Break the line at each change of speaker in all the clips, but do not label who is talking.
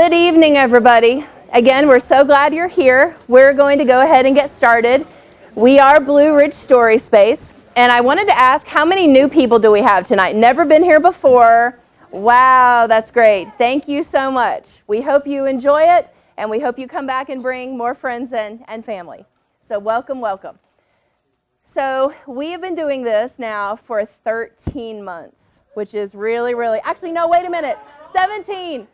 Good evening, everybody. Again, we're so glad you're here. We're going to go ahead and get started. We are Blue Ridge Story Space, and I wanted to ask, how many new people do we have tonight? Never been here before. Wow, that's great. Thank you so much. We hope you enjoy it, and we hope you come back and bring more friends and family. So welcome, welcome. So we have been doing this now for 13 months, which is really, actually, no, wait a minute, 17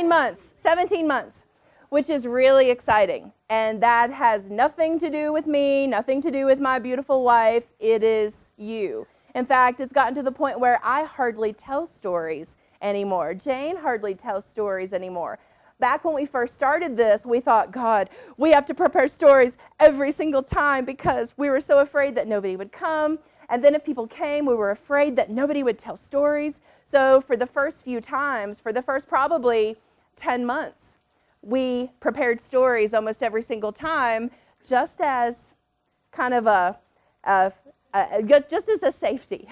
months, which is really exciting. And that has nothing to do with me, nothing to do with my beautiful wife. It is you. In fact, it's gotten to the point where I hardly tell stories anymore. Jane hardly tells stories anymore. Back when we first started this, we thought, God, we have to prepare stories every single time because we were so afraid that nobody would come. And then if people came, we were afraid that nobody would tell stories. So for the first few times, for the first probably 10 months, we prepared stories almost every single time just as kind of just as a safety.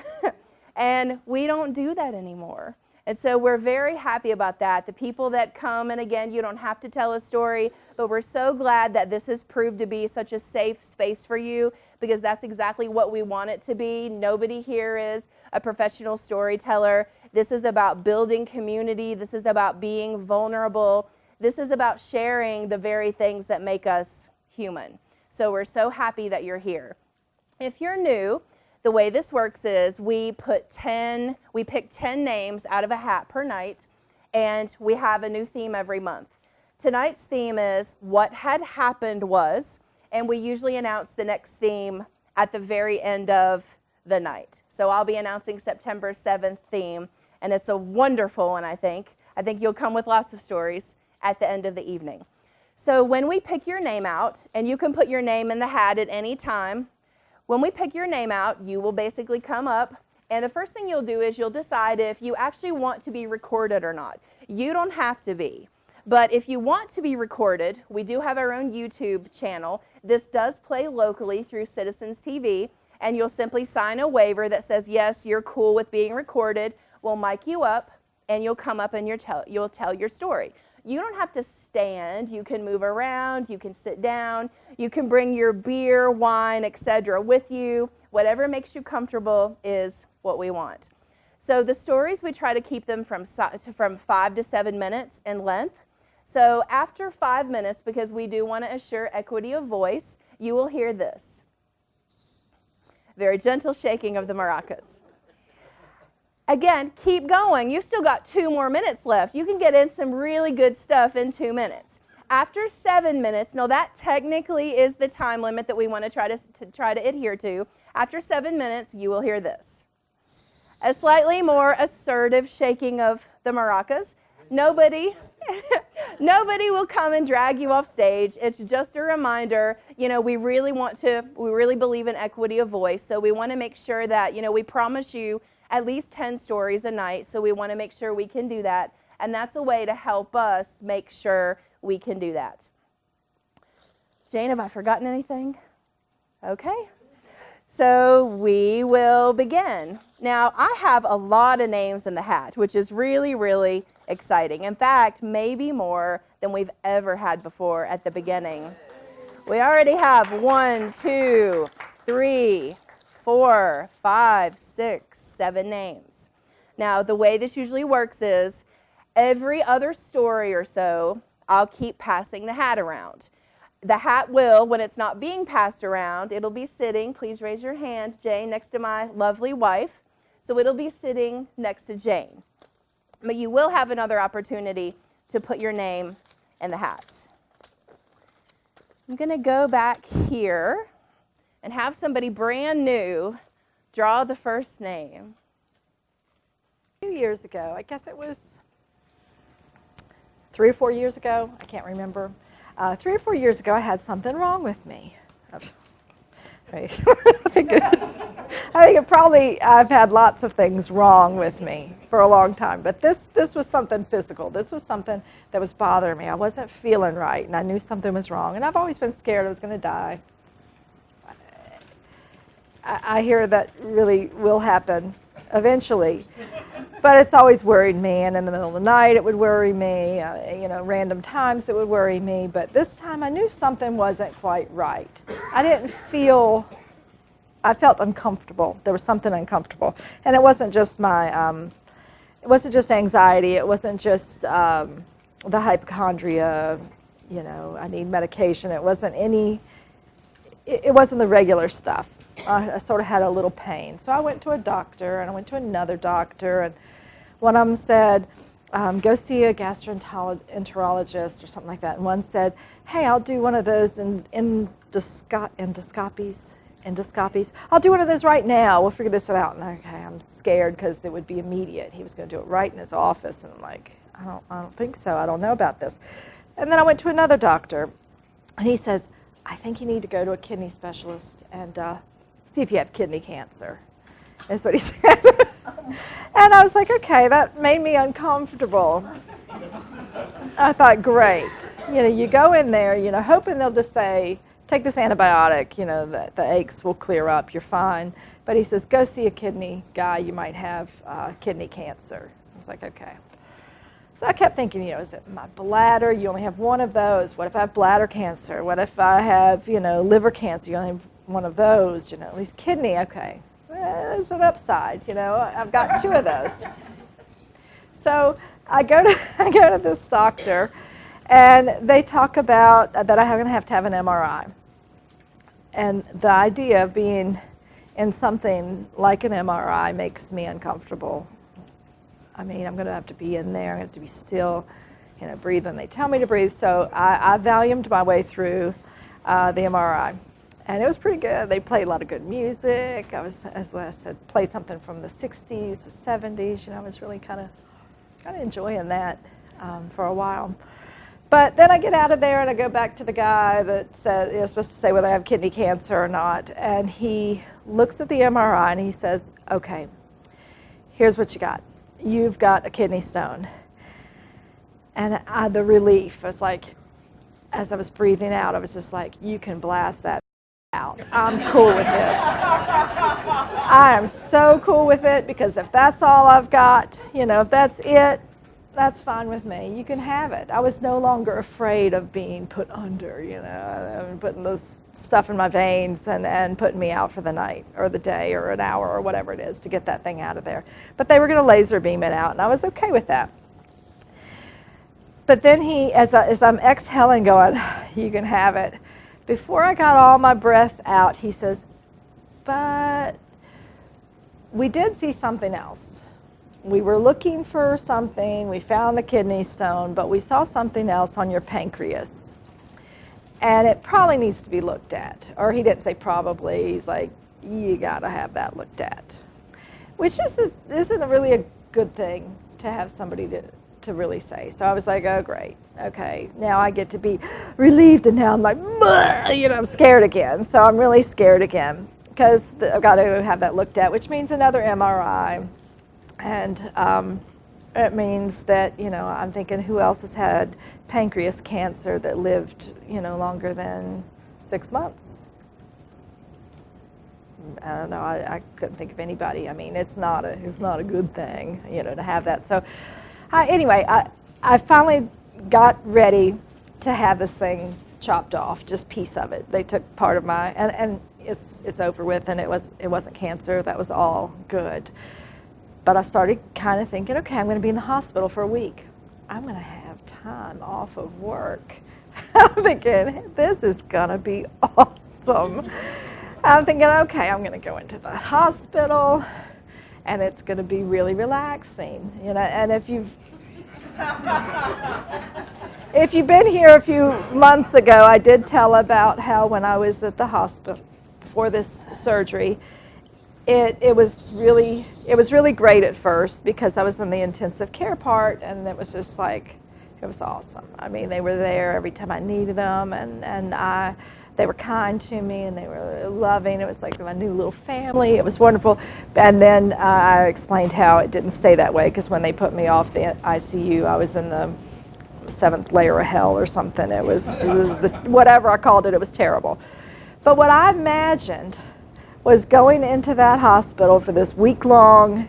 And we don't do that anymore. And so we're very happy about that. The people that come, and again, you don't have to tell a story, but we're so glad that this has proved to be such a safe space for you because that's exactly what we want it to be. Nobody here is a professional storyteller. This is about building community. This is about being vulnerable. This is about sharing the very things that make us human. So we're so happy that you're here. If you're new, the way this works is we pick 10 names out of a hat per night, and we have a new theme every month. Tonight's theme is What Had Happened Was, and we usually announce the next theme at the very end of the night. So I'll be announcing September 7th theme, and it's a wonderful one, I think. I think you'll come with lots of stories at the end of the evening. So when we pick your name out, and you can put your name in the hat at any time, when we pick your name out, you will basically come up, and the first thing you'll do is you'll decide if you actually want to be recorded or not. You don't have to be, but if you want to be recorded, we do have our own YouTube channel. This does play locally through Citizens TV, and you'll simply sign a waiver that says, yes, you're cool with being recorded. We'll mic you up, and you'll come up and you'll tell your story. You don't have to stand. You can move around. You can sit down. You can bring your beer, wine, etc. with you. Whatever makes you comfortable is what we want. So the stories, we try to keep them from 5 to 7 minutes in length. So after 5 minutes, because we do want to assure equity of voice, you will hear this. Very gentle shaking of the maracas. Again, keep going. You've still got 2 more minutes left. You can get in some really good stuff in 2 minutes. After 7 minutes, no, that technically is the time limit that we want to try to adhere to. After 7 minutes, you will hear this. A slightly more assertive shaking of the maracas. Nobody will come and drag you off stage. It's just a reminder, we really believe in equity of voice, so we want to make sure that, we promise you at least 10 stories a night, so we want to make sure we can do that, and that's a way to help us make sure we can do that. Jane, have I forgotten anything? Okay, so we will begin. Now, I have a lot of names in the hat, which is really exciting. In fact, maybe more than we've ever had before at the beginning. We already have 1, 2, 3, 4, 5, 6, 7 names. Now, the way this usually works is every other story or so, I'll keep passing the hat around. The hat will, when it's not being passed around, it'll be sitting, please raise your hand, Jane, next to my lovely wife. So it'll be sitting next to Jane. But you will have another opportunity to put your name in the hat. I'm going to go back here and have somebody brand new draw the first name.
A few years ago, I guess it was 3 or 4 years ago, I can't remember. 3 or 4 years ago, I had something wrong with me. I think I've had lots of things wrong with me for a long time, but this was something physical. This was something that was bothering me. I wasn't feeling right, and I knew something was wrong, and I've always been scared I was going to die. I hear that really will happen eventually. But it's always worried me, and in the middle of the night it would worry me, random times it would worry me, but this time I knew something wasn't quite right. I felt uncomfortable. There was something uncomfortable. And it wasn't just it wasn't just anxiety, it wasn't just the hypochondria, I need medication, it wasn't the regular stuff. I sort of had a little pain. So I went to a doctor, and I went to another doctor, and one of them said, go see a gastroenterologist or something like that. And one said, hey, I'll do one of those endoscopies. I'll do one of those right now. We'll figure this out. And okay, I'm scared because it would be immediate. He was going to do it right in his office. And I'm like, I don't think so. I don't know about this. And then I went to another doctor, and he says, I think you need to go to a kidney specialist and see if you have kidney cancer. That's what he said. And I was like, okay, that made me uncomfortable. I thought, great. You go in there, hoping they'll just say, take this antibiotic, that the aches will clear up, you're fine. But he says, go see a kidney guy, you might have kidney cancer. I was like, okay. So I kept thinking, is it my bladder? You only have one of those. What if I have bladder cancer? What if I have, liver cancer? You only have one of those, at least kidney, okay. There's an upside, I've got two of those. So I go to this doctor, and they talk about that I'm going to have an MRI. And the idea of being in something like an MRI makes me uncomfortable. I mean, I'm going to have to be in there, I'm going to have to be still, breathe when they tell me to breathe. So I Valiumed my way through the MRI. And it was pretty good. They played a lot of good music. I was, as I said, played something from the 60s, the 70s. I was really kind of enjoying that for a while. But then I get out of there and I go back to the guy that said is supposed to say whether I have kidney cancer or not. And he looks at the MRI and he says, okay, here's what you got. You've got a kidney stone. And the relief was like, as I was breathing out, I was just like, you can blast that out. I'm cool with this. I am so cool with it, because if that's all I've got, if that's it, that's fine with me. You can have it. I was no longer afraid of being put under, putting this stuff in my veins and putting me out for the night or the day or an hour or whatever it is to get that thing out of there. But they were going to laser beam it out, and I was okay with that. But then as I'm exhaling going, you can have it, before I got all my breath out, he says, but we did see something else. We were looking for something, we found the kidney stone, but we saw something else on your pancreas. And it probably needs to be looked at. Or he didn't say probably, he's like, you gotta have that looked at. Which isn't really a good thing to have somebody to really say. So I was like, oh great, okay, now I get to be relieved, and now I'm like, I'm scared again. So I'm really scared again, because I've got to have that looked at, which means another MRI. And it means that, I'm thinking, who else has had pancreas cancer that lived, longer than 6 months? I don't know, I couldn't think of anybody. I mean, it's not a good thing, to have that. So anyway, I finally got ready to have this thing chopped off, just piece of it. They took part of my, and it's over with, and it wasn't cancer. That was all good. But I started kind of thinking, okay, I'm going to be in the hospital for a week. I'm going to have time off of work. I'm thinking, this is going to be awesome. I'm thinking, okay, I'm going to go into the hospital, and it's going to be really relaxing. And if you've been here a few months ago, I did tell about how when I was at the hospital for this surgery, it was really great at first, because I was in the intensive care part, and it was just like, it was awesome. I mean, they were there every time I needed them, and they were kind to me, and they were loving. It was like my new little family. It was wonderful. And then I explained how it didn't stay that way, because when they put me off the ICU, I was in the 7th layer of hell or something. It was whatever I called it. It was terrible. But what I imagined was going into that hospital for this week-long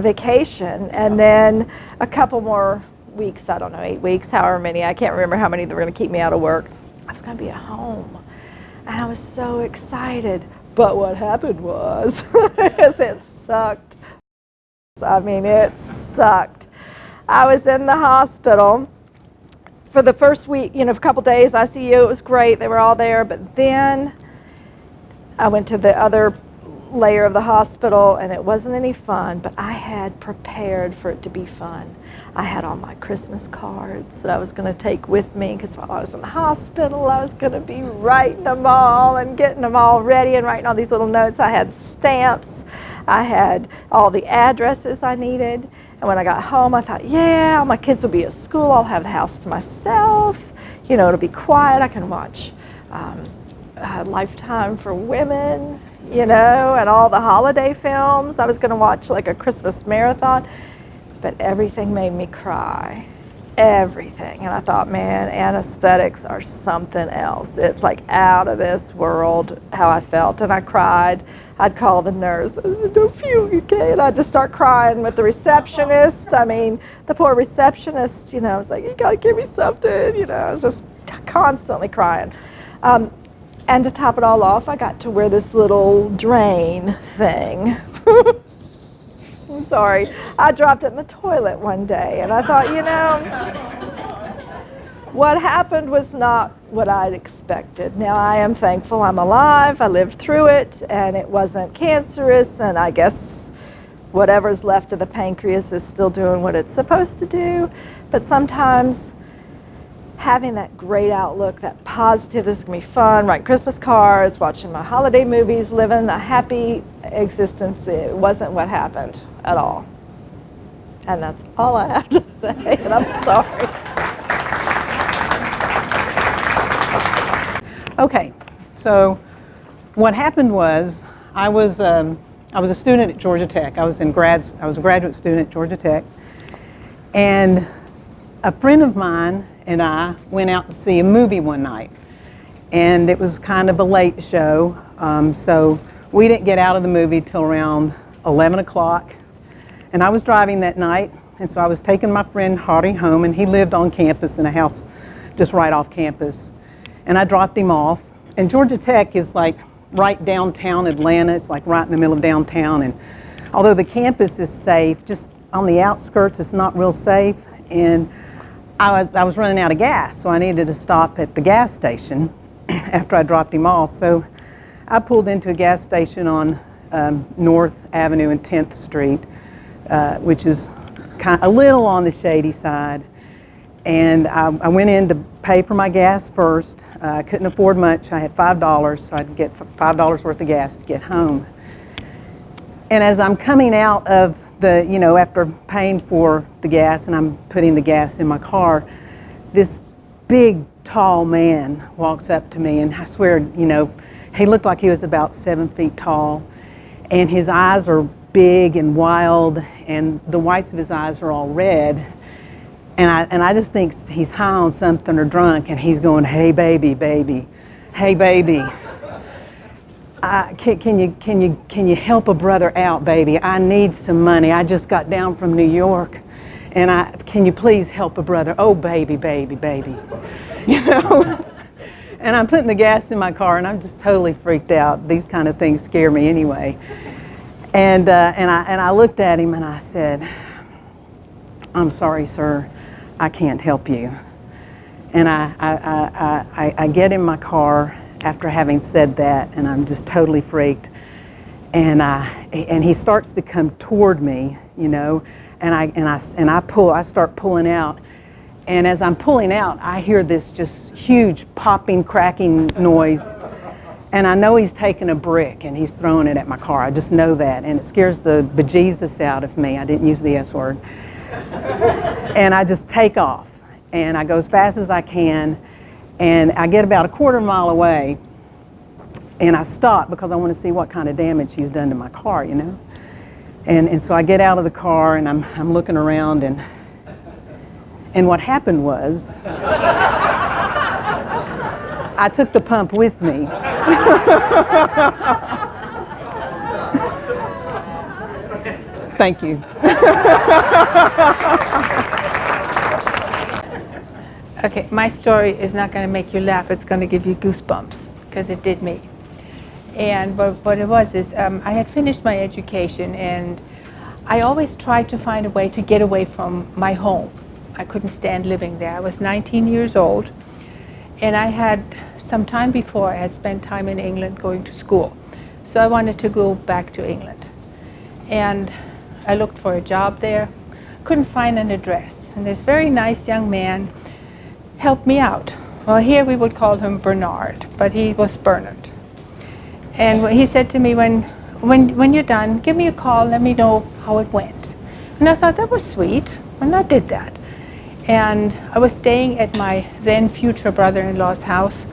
vacation, and then a couple more weeks, I don't know, 8 weeks, however many, I can't remember how many they were going to keep me out of work. I was going to be at home, and I was so excited. But what happened was, it sucked. I mean, it sucked. I was in the hospital for the first week, a couple days, ICU, it was great, they were all there, but then I went to the other layer of the hospital, and it wasn't any fun, but I had prepared for it to be fun. I had all my Christmas cards that I was going to take with me, because while I was in the hospital, I was going to be writing them all and getting them all ready and writing all these little notes. I had stamps. I had all the addresses I needed. And when I got home, I thought, yeah, all my kids will be at school. I'll have the house to myself. It'll be quiet. I can watch Lifetime for Women, and all the holiday films. I was going to watch like a Christmas marathon, but everything made me cry. Everything. And I thought, man, anesthetics are something else. It's like out of this world how I felt. And I cried. I'd call the nurse, I don't feel okay, and I'd just start crying with the receptionist. I mean, the poor receptionist, I was like, you gotta give me something, I was just constantly crying. And to top it all off, I got to wear this little drain thing. I'm sorry. I dropped it in the toilet one day, and I thought, what happened was not what I'd expected. Now, I am thankful I'm alive. I lived through it, and it wasn't cancerous, and I guess whatever's left of the pancreas is still doing what it's supposed to do. But sometimes having that great outlook, that positive, this is going to be fun, writing Christmas cards, watching my holiday movies, living a happy existence, it wasn't what happened at all. And that's all I have to say, and I'm sorry.
Okay, so what happened was I was a student at Georgia Tech. I was a graduate student at Georgia Tech, and a friend of mine and I went out to see a movie one night, and it was kind of a late show, so we didn't get out of the movie till around 11 o'clock, and I was driving that night, and so I was taking my friend Hardy home, and he lived on campus in a house just right off campus, and I dropped him off. And Georgia Tech is like right downtown Atlanta. It's like right in the middle of downtown, and although the campus is safe, just on the outskirts it's not real safe. And I was running out of gas, so I needed to stop at the gas station after I dropped him off. So I pulled into a gas station on North Avenue and 10th Street, which is a little on the shady side. And I went in to pay for my gas first. I couldn't afford much. I had $5, so I'd get $5 worth of gas to get home. And as I'm coming out of the, after paying for the gas and I'm putting the gas in my car, this big, tall man walks up to me, and I swear, he looked like he was about 7 feet tall, and his eyes are big and wild, and the whites of his eyes are all red. And I just think he's high on something or drunk, and he's going, "Hey baby, baby, hey baby, can you help a brother out, baby? I need some money. I just got down from New York, and can you please help a brother? Oh baby, baby, baby," And I'm putting the gas in my car, and I'm just totally freaked out. These kind of things scare me anyway. And I looked at him and I said, "I'm sorry, sir. I can't help you." And I get in my car after having said that, and I'm just totally freaked. And he starts to come toward me, and I start pulling out. And as I'm pulling out, I hear this just huge popping, cracking noise. And I know he's taking a brick and he's throwing it at my car. I just know that, and it scares the bejesus out of me. I didn't use the S word. And I just take off, and I go as fast as I can, and I get about a quarter mile away, and I stop because I want to see what kind of damage he's done to my car, And so I get out of the car, and I'm looking around, and what happened was I took the pump with me. Thank you.
Okay, my story is not going to make you laugh. It's going to give you goosebumps, because it did me. And what it was is I had finished my education, and I always tried to find a way to get away from my home. I couldn't stand living there. I was 19 years old, and I had some time before I had spent time in England going to school. So I wanted to go back to England. And I looked for a job there, couldn't find an address. And this very nice young man helped me out. Well, here we would call him Bernard, but he was Bernard. And he said to me, when you're done, give me a call, let me know how it went. And I thought that was sweet, and I did that. And I was staying at my then future brother-in-law's house.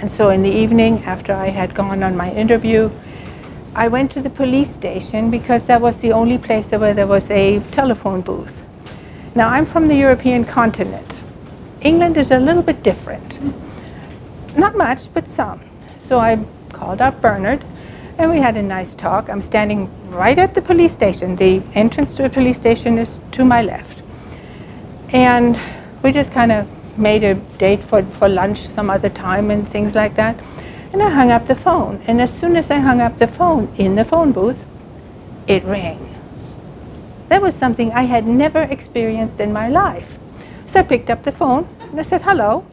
And so in the evening, after I had gone on my interview, I went to the police station because that was the only place where there was a telephone booth. Now, I'm from the European continent. England is a little bit different. Not much, but some. So I called up Bernard, and we had a nice talk. I'm standing right at the police station. The entrance to the police station is to my left. And we just kind of made a date for lunch some other time and things like that. And I hung up the phone. And as soon as I hung up the phone in the phone booth, it rang. That was something I had never experienced in my life. So I picked up the phone and I said, hello.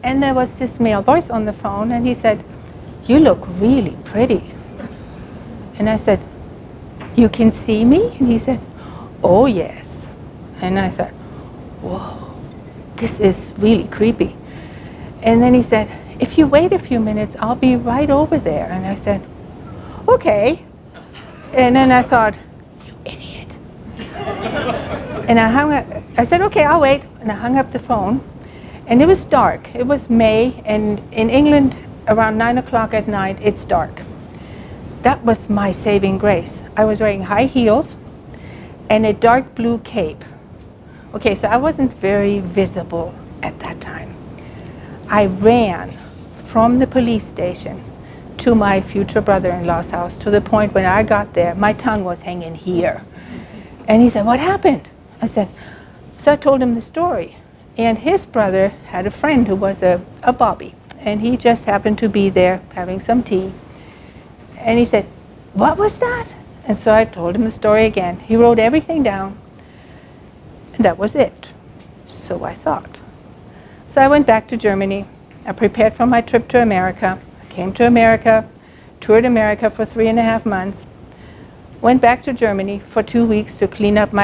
And there was this male voice on the phone, and he said, you look really pretty. And I said, you can see me? And he said, oh yes. And I thought, whoa, this is really creepy. And then he said, if you wait a few minutes, I'll be right over there. And I said, okay. And then I thought, you idiot. And I hung up. I said, okay, I'll wait. And I hung up the phone. And it was dark. It was May, and in England, around 9 o'clock at night, it's dark. That was my saving grace. I was wearing high heels and a dark blue cape. Okay, so I wasn't very visible at that time. I ran from the police station to my future brother-in-law's house, to the point when I got there, my tongue was hanging here. And he said, what happened? I said, so I told him the story. And his brother had a friend who was a bobby, and he just happened to be there having some tea. And he said, what was that? And so I told him the story again. He wrote everything down, and that was it. So I thought. So I went back to Germany. I prepared for my trip to America. I came to America, toured America for 3.5 months, went back to Germany for 2 weeks to clean up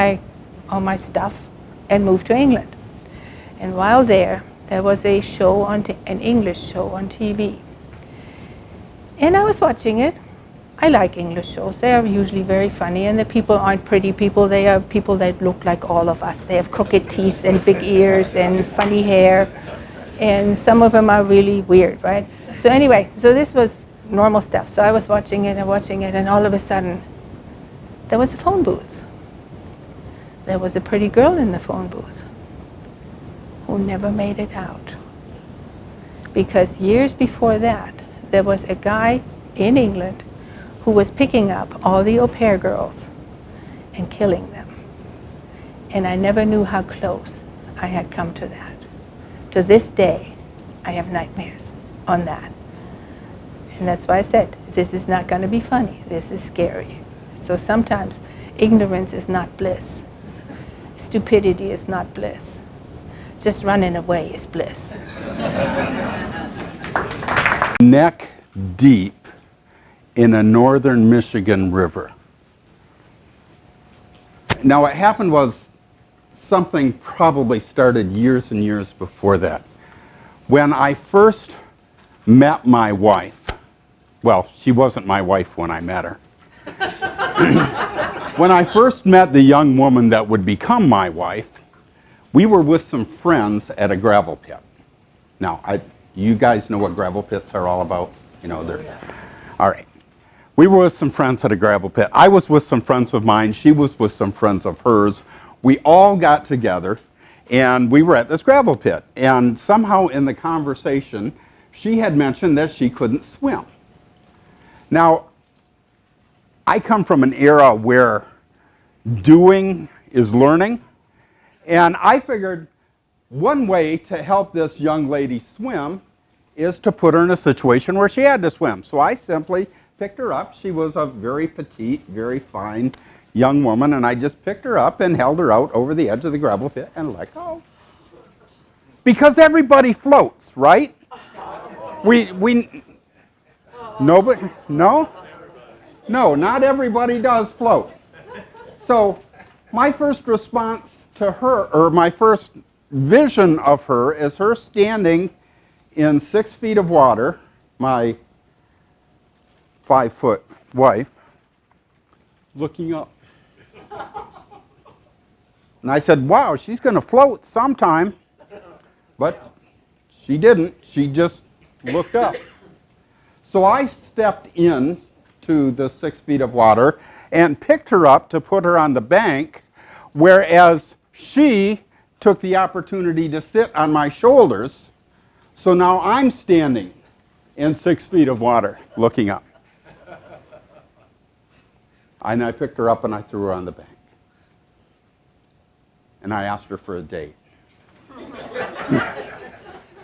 all my stuff, and moved to England. And while there was a show an English show on TV. And I was watching it. I like English shows. They are usually very funny, and the people aren't pretty people. They are people that look like all of us. They have crooked teeth and big ears and funny hair, and some of them are really weird, right? So anyway, so this was normal stuff. So I was watching it, and all of a sudden, there was a phone booth. There was a pretty girl in the phone booth who never made it out. Because years before that, there was a guy in England who was picking up all the au pair girls and killing them. And I never knew how close I had come to that. To this day, I have nightmares on that. And that's why I said, this is not going to be funny. This is scary. So sometimes ignorance is not bliss. Stupidity is not bliss. Just running away is bliss.
Neck deep in a northern Michigan river. Now what happened was something probably started years and years before that. When I first met my wife, well, she wasn't my wife when I met her. When I first met the young woman that would become my wife, we were with some friends at a gravel pit. Now, you guys know what gravel pits are all about? You know, they're, all right. We were with some friends at a gravel pit. I was with some friends of mine. She was with some friends of hers. We all got together, and we were at this gravel pit. And somehow in the conversation, she had mentioned that she couldn't swim. Now, I come from an era where doing is learning, and I figured one way to help this young lady swim is to put her in a situation where she had to swim. So I simply picked her up. She was a very petite, very fine young woman, and I just picked her up and held her out over the edge of the gravel pit and let go. Because everybody floats, right? Nobody, no, not everybody does float. So my first response to her, or my first vision of her, is her standing in 6 feet of water, my 5-foot wife, looking up. And I said, wow, she's going to float sometime. But she didn't. She just looked up. So I stepped in to the 6 feet of water and picked her up to put her on the bank, whereas she took the opportunity to sit on my shoulders. So now I'm standing in 6 feet of water looking up. And I picked her up and I threw her on the bank. And I asked her for a date.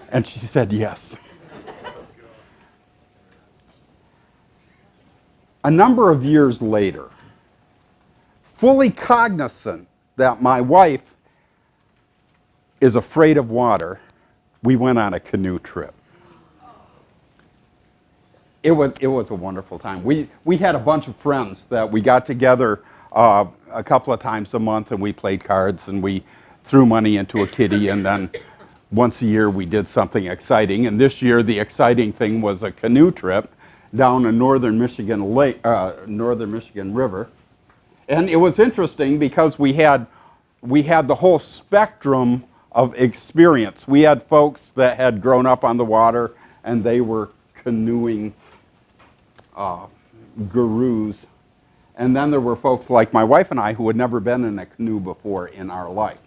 And she said yes. A number of years later, fully cognizant that my wife is afraid of water, we went on a canoe trip. It was a wonderful time. We had a bunch of friends that we got together a couple of times a month, and we played cards, and we threw money into a kitty, and then once a year we did something exciting. And this year the exciting thing was a canoe trip down a northern Michigan River. And it was interesting because we had the whole spectrum of experience. We had folks that had grown up on the water and they were canoeing gurus. And then there were folks like my wife and I who had never been in a canoe before in our life.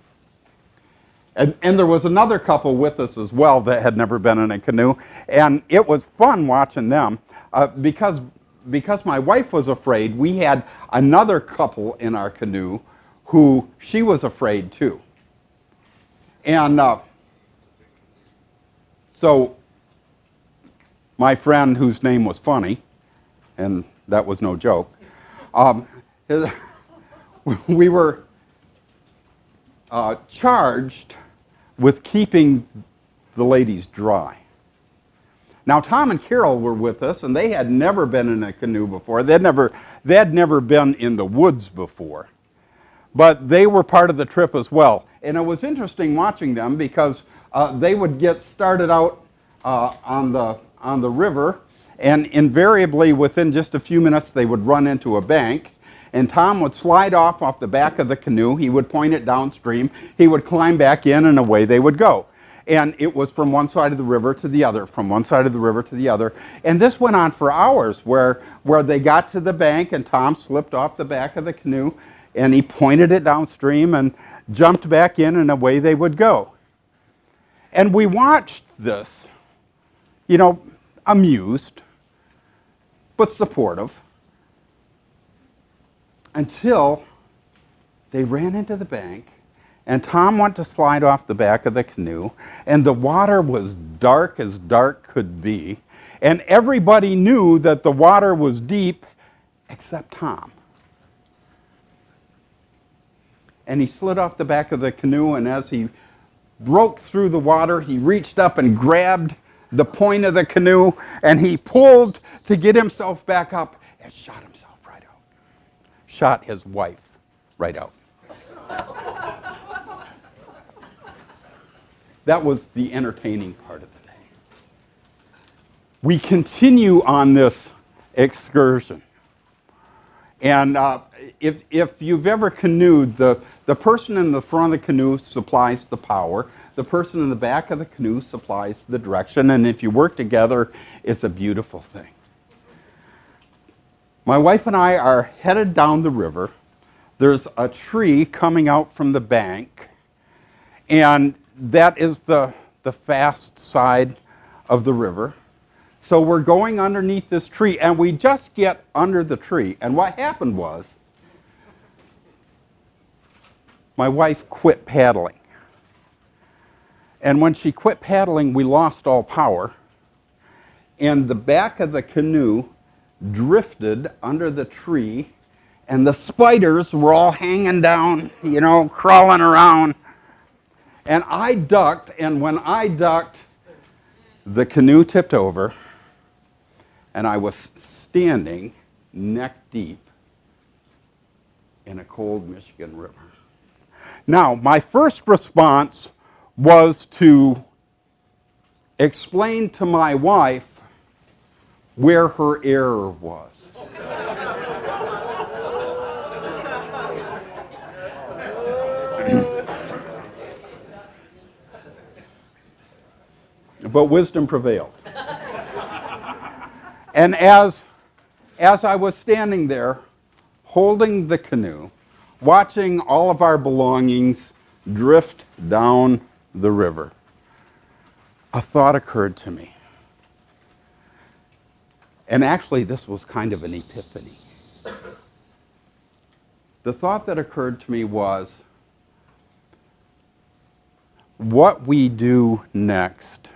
And there was another couple with us as well that had never been in a canoe. And it was fun watching them. Because my wife was afraid, we had another couple in our canoe who she was afraid too. And so my friend, whose name was Funny, and that was no joke, we were charged with keeping the ladies dry. Now, Tom and Carol were with us, and they had never been in a canoe before. They had never been in the woods before. But they were part of the trip as well. And it was interesting watching them because they would get started out on the river, and invariably within just a few minutes they would run into a bank. And Tom would slide off the back of the canoe. He would point it downstream. He would climb back in, and away they would go. And it was from one side of the river to the other, from one side of the river to the other. And this went on for hours, where they got to the bank, and Tom slipped off the back of the canoe, and he pointed it downstream and jumped back in, and away they would go. And we watched this, amused, but supportive, until they ran into the bank, and Tom went to slide off the back of the canoe, and the water was dark as dark could be, and everybody knew that the water was deep except Tom. And he slid off the back of the canoe, and as he broke through the water, he reached up and grabbed the point of the canoe, and he pulled to get himself back up and shot himself right out. Shot his wife right out. That was the entertaining part of the day. We continue on this excursion. And if you've ever canoed, the person in the front of the canoe supplies the power. The person in the back of the canoe supplies the direction. And if you work together, it's a beautiful thing. My wife and I are headed down the river. There's a tree coming out from the bank. And that is the fast side of the river. So we're going underneath this tree, and we just get under the tree. And what happened was, my wife quit paddling. And when she quit paddling, we lost all power. And the back of the canoe drifted under the tree, and the spiders were all hanging down, you know, crawling around. And I ducked, and when I ducked, the canoe tipped over, and I was standing neck deep in a cold Michigan river. Now, my first response was to explain to my wife where her error was. But wisdom prevailed. And as I was standing there, holding the canoe, watching all of our belongings drift down the river, a thought occurred to me. And actually, this was kind of an epiphany. The thought that occurred to me was, what we do next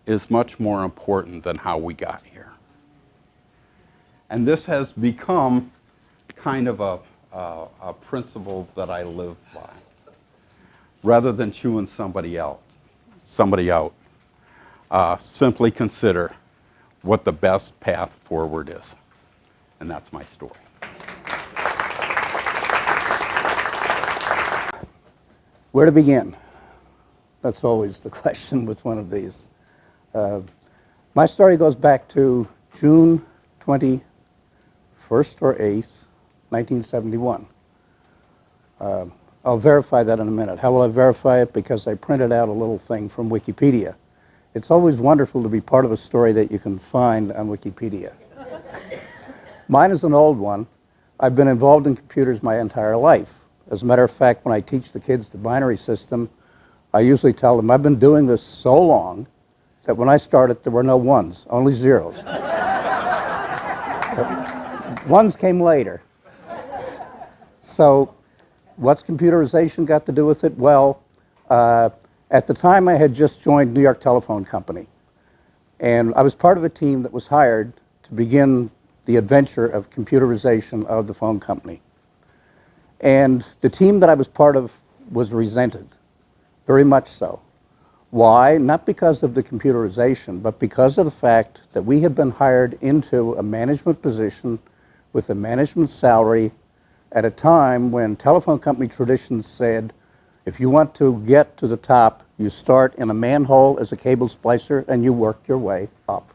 is much more important than how we got here. And this has become kind of a principle that I live by. Rather than chewing somebody out, simply consider what the best path forward is. And that's my story.
Where to begin? That's always the question with one of these. My story goes back to June 21st or 8th, 1971. I'll verify that in a minute. How will I verify it? Because I printed out a little thing from Wikipedia. It's always wonderful to be part of a story that you can find on Wikipedia. Mine is an old one. I've been involved in computers my entire life. As a matter of fact, when I teach the kids the binary system, I usually tell them I've been doing this so long that when I started, there were no ones, only zeros. Ones came later. So what's computerization got to do with it? Well, at the time I had just joined New York Telephone Company, and I was part of a team that was hired to begin the adventure of computerization of the phone company. And the team that I was part of was resented, very much so. Why? Not because of the computerization, but because of the fact that we had been hired into a management position with a management salary at a time when telephone company traditions said, if you want to get to the top, you start in a manhole as a cable splicer and you work your way up.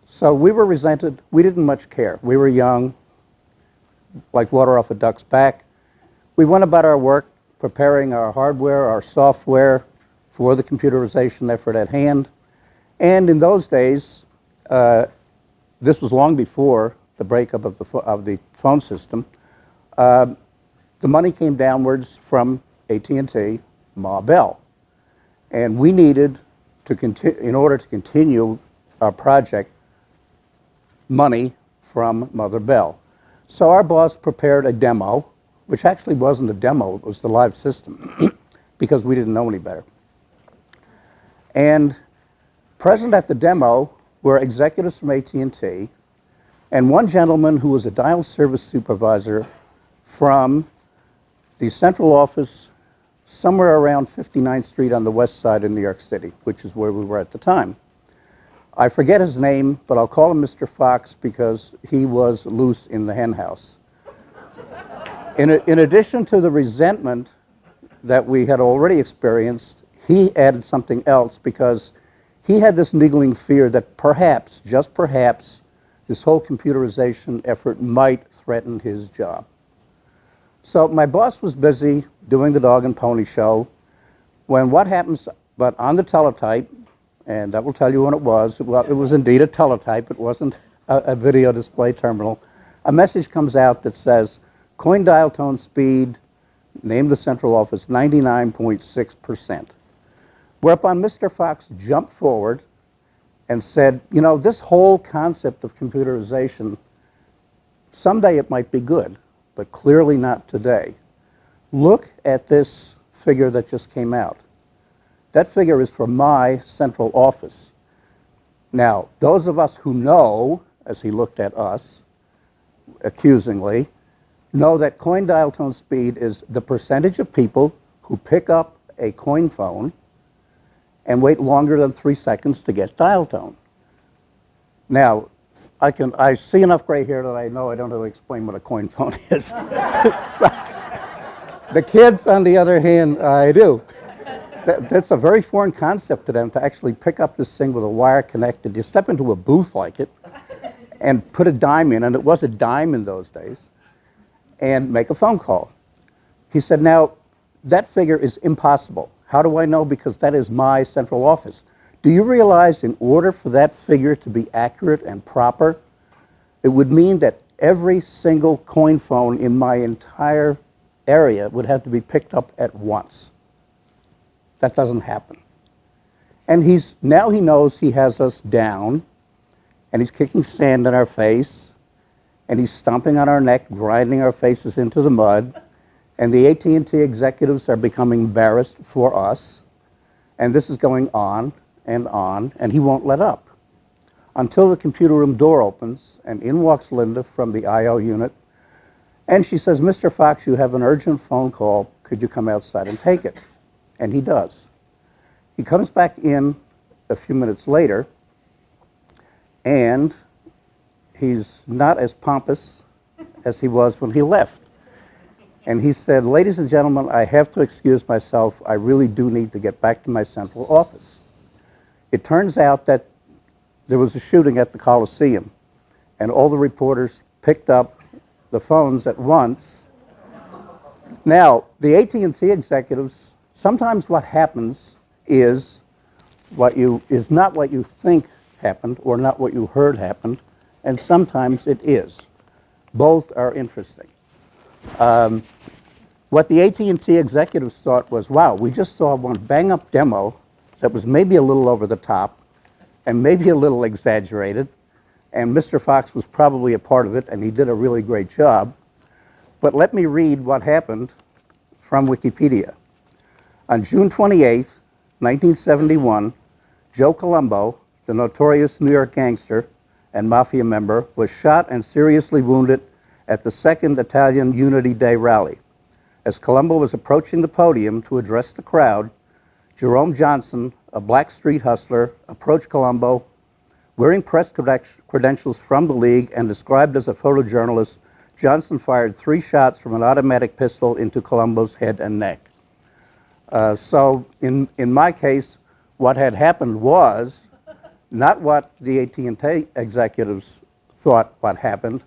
So we were resented. We didn't much care. We were young, like water off a duck's back. We went about our work preparing our hardware, our software for the computerization effort at hand. And in those days, this was long before the breakup of the phone system, the money came downwards from AT&T, Ma Bell. And we needed to in order to continue our project, money from Mother Bell. So our boss prepared a demo, which actually wasn't a demo, it was the live system, because we didn't know any better. And present at the demo were executives from AT&T and one gentleman who was a dial service supervisor from the central office somewhere around 59th Street on the west side of New York City, which is where we were at the time. I forget his name, but I'll call him Mr. Fox because he was loose in the hen house. In addition to the resentment that we had already experienced, he added something else because he had this niggling fear that perhaps, just perhaps, this whole computerization effort might threaten his job. So my boss was busy doing the dog and pony show when what happens, but on the teletype, and that will tell you when it was indeed a teletype, it wasn't a video display terminal, a message comes out that says, coin dial tone speed, name the central office, 99.6%. Whereupon Mr. Fox jumped forward and said, you know, this whole concept of computerization, someday it might be good, but clearly not today. Look at this figure that just came out. That figure is from my central office. Now, those of us who know, as he looked at us accusingly, know that coin dial tone speed is the percentage of people who pick up a coin phone and wait longer than 3 seconds to get dial tone. Now, I see enough gray hair that I know I don't have to explain what a coin phone is. So, the kids, on the other hand, I do. That's a very foreign concept to them, to actually pick up this thing with a wire connected. You step into a booth like it and put a dime in, and it was a dime in those days, and make a phone call. He said, now, that figure is impossible. How do I know? Because that is my central office. Do you realize in order for that figure to be accurate and proper, it would mean that every single coin phone in my entire area would have to be picked up at once? That doesn't happen. And now he knows he has us down, and he's kicking sand in our face, and he's stomping on our neck, grinding our faces into the mud, and the AT&T executives are becoming embarrassed for us, and this is going on, and he won't let up. Until the computer room door opens, and in walks Linda from the I.O. unit, and she says, Mr. Fox, you have an urgent phone call. Could you come outside and take it? And he does. He comes back in a few minutes later, and he's not as pompous as he was when he left. And he said, ladies and gentlemen, I have to excuse myself. I really do need to get back to my central office. It turns out that there was a shooting at the Coliseum, and all the reporters picked up the phones at once. Now, the AT&T executives, sometimes what happens is not what you think happened or not what you heard happened, and sometimes it is. Both are interesting. What the AT&T executives thought was, wow, we just saw one bang-up demo that was maybe a little over the top and maybe a little exaggerated, and Mr. Fox was probably a part of it, and he did a really great job. But let me read what happened from Wikipedia. On June 28, 1971, Joe Colombo, the notorious New York gangster and mafia member, was shot and seriously wounded at the Second Italian Unity Day rally. As Colombo was approaching the podium to address the crowd, Jerome Johnson, a black street hustler, approached Colombo, wearing press credentials from the league and described as a photojournalist. Johnson fired 3 shots from an automatic pistol into Colombo's head and neck. So in my case, what had happened was not what the AT&T executives thought what happened,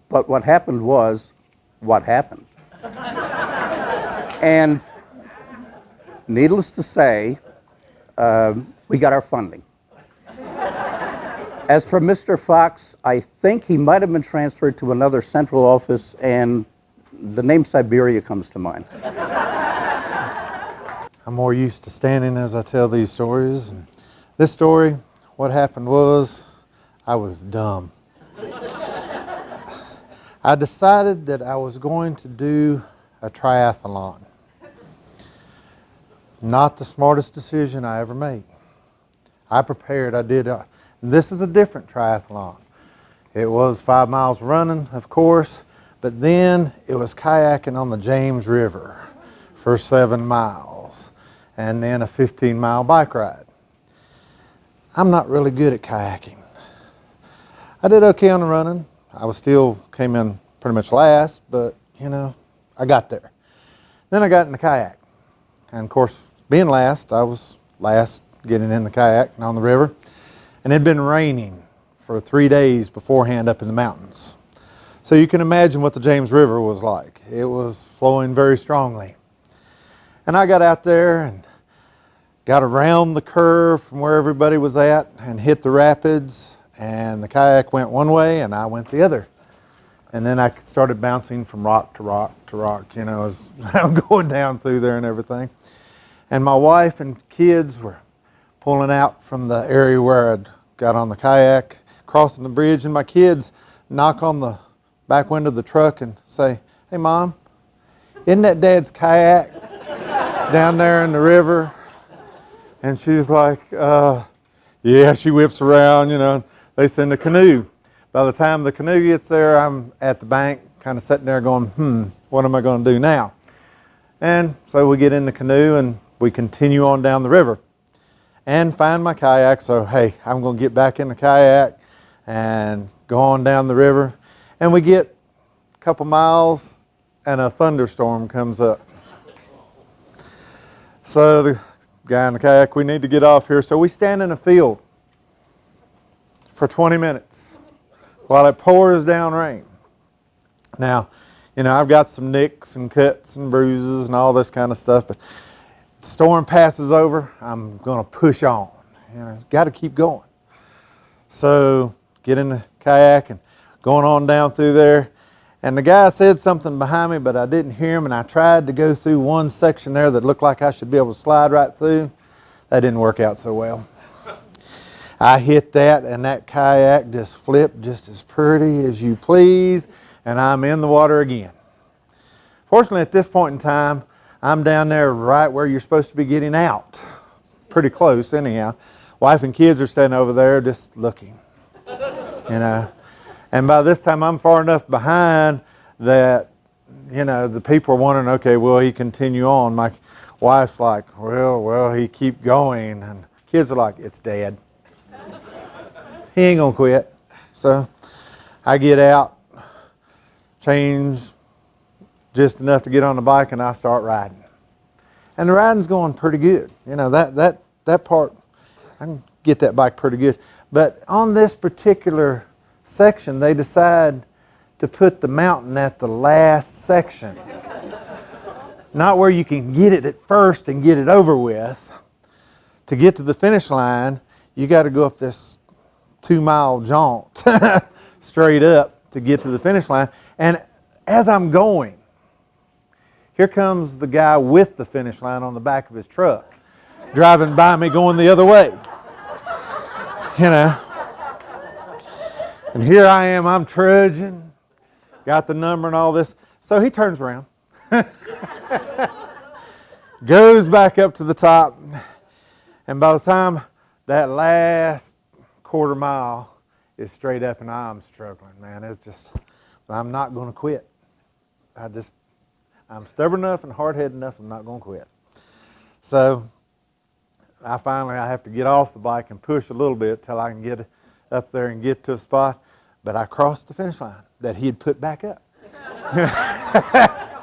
but what happened was what happened. And needless to say, we got our funding. As for Mr. Fox, I think he might have been transferred to another central office, and the name Siberia comes to mind.
I'm more used to standing as I tell these stories. This story, what happened was, I was dumb. I decided that I was going to do a triathlon. Not the smartest decision I ever made. I prepared, this is a different triathlon. It was 5 miles running, of course, but then it was kayaking on the James River for 7 miles, and then a 15-mile bike ride. I'm not really good at kayaking. I did okay on the running. I came in pretty much last, but I got there. Then I got in the kayak, and of course, being last, I was last getting in the kayak and on the river, and it had been raining for 3 days beforehand up in the mountains. So you can imagine what the James River was like. It was flowing very strongly. And I got out there and got around the curve from where everybody was at and hit the rapids, and the kayak went one way and I went the other. And then I started bouncing from rock to rock to rock, as I'm going down through there and everything. And my wife and kids were pulling out from the area where I'd got on the kayak, crossing the bridge, and my kids knock on the back window of the truck and say, "Hey, Mom, isn't that Dad's kayak down there in the river?" And she's like, yeah. She whips around, they send a canoe. By the time the canoe gets there, I'm at the bank, kind of sitting there going, what am I going to do now? And so we get in the canoe and we continue on down the river and find my kayak. So, hey, I'm going to get back in the kayak and go on down the river. And we get a couple miles and a thunderstorm comes up. So the guy in the kayak, we need to get off here. So we stand in a field for 20 minutes while it pours down rain. Now, I've got some nicks and cuts and bruises and all this kind of stuff, but the storm passes over, I'm going to push on. Got to keep going. So get in the kayak and going on down through there. And the guy said something behind me, but I didn't hear him, and I tried to go through one section there that looked like I should be able to slide right through. That didn't work out so well. I hit that, and that kayak just flipped just as pretty as you please, and I'm in the water again. Fortunately, at this point in time, I'm down there right where you're supposed to be getting out. Pretty close, anyhow. Wife and kids are standing over there just looking, And by this time, I'm far enough behind that, the people are wondering, okay, will he continue on? My wife's like, well, he keep going. And kids are like, it's Dad. He ain't going to quit. So I get out, change just enough to get on the bike, and I start riding. And the riding's going pretty good. That part, I can get that bike pretty good. But on this particular section, they decide to put the mountain at the last section. Not where you can get it at first and get it over with. To get to the finish line, you got to go up this 2-mile jaunt straight up to get to the finish line. And as I'm going, here comes the guy with the finish line on the back of his truck, driving by me going the other way. And here I am, I'm trudging, got the number and all this. So he turns around, goes back up to the top, and by the time that last quarter mile is straight up and I'm struggling, man. It's just, I'm not going to quit. I'm stubborn enough and hard-headed enough, I'm not going to quit. So I have to get off the bike and push a little bit till I can get up there and get to a spot. But I crossed the finish line that he had put back up.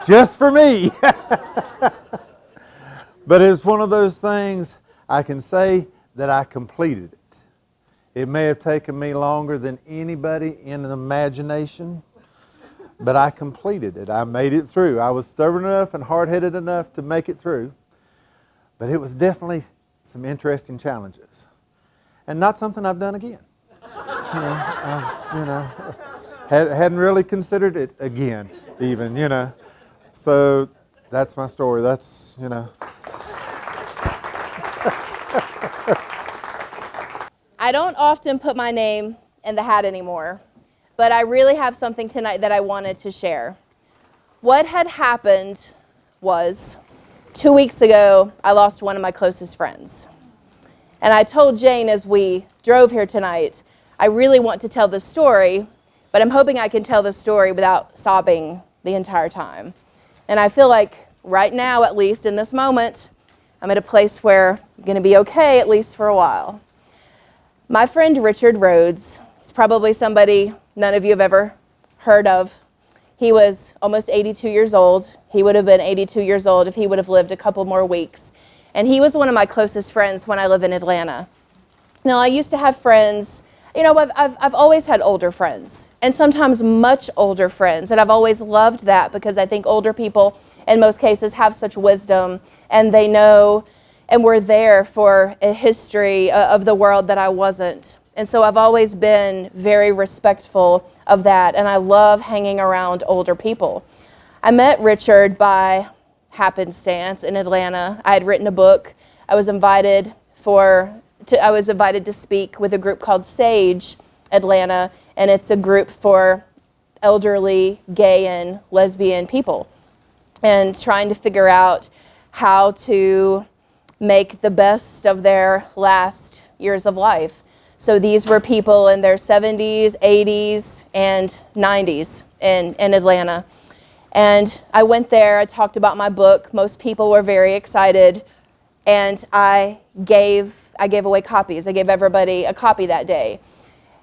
Just for me. But it's one of those things I can say that I completed it. It may have taken me longer than anybody in an imagination, but I completed it. I made it through. I was stubborn enough and hard-headed enough to make it through. But it was definitely some interesting challenges. And not something I've done again. Hadn't really considered it again, even, So that's my story. That's,
I don't often put my name in the hat anymore, but I really have something tonight that I wanted to share. What had happened was 2 weeks ago, I lost one of my closest friends. And I told Jane as we drove here tonight, I really want to tell this story, but I'm hoping I can tell this story without sobbing the entire time. And I feel like right now, at least in this moment, I'm at a place where I'm going to be okay, at least for a while. My friend Richard Rhodes, he's probably somebody none of you have ever heard of. He was almost 82 years old. He would have been 82 years old if he would have lived a couple more weeks. And he was one of my closest friends when I lived in Atlanta. Now, I used to have friends, I've always had older friends, and sometimes much older friends, and I've always loved that because I think older people, in most cases, have such wisdom, and they know and were there for a history of the world that I wasn't. And so I've always been very respectful of that, and I love hanging around older people. I met Richard by happenstance in Atlanta. I had written a book. I was invited for I was invited to speak with a group called SAGE Atlanta, and it's a group for elderly gay and lesbian people, and trying to figure out how to make the best of their last years of life. So these were people in their 70s, 80s, and 90s in Atlanta. And I went there, I talked about my book. Most people were very excited, and I gave away copies. I gave everybody a copy that day.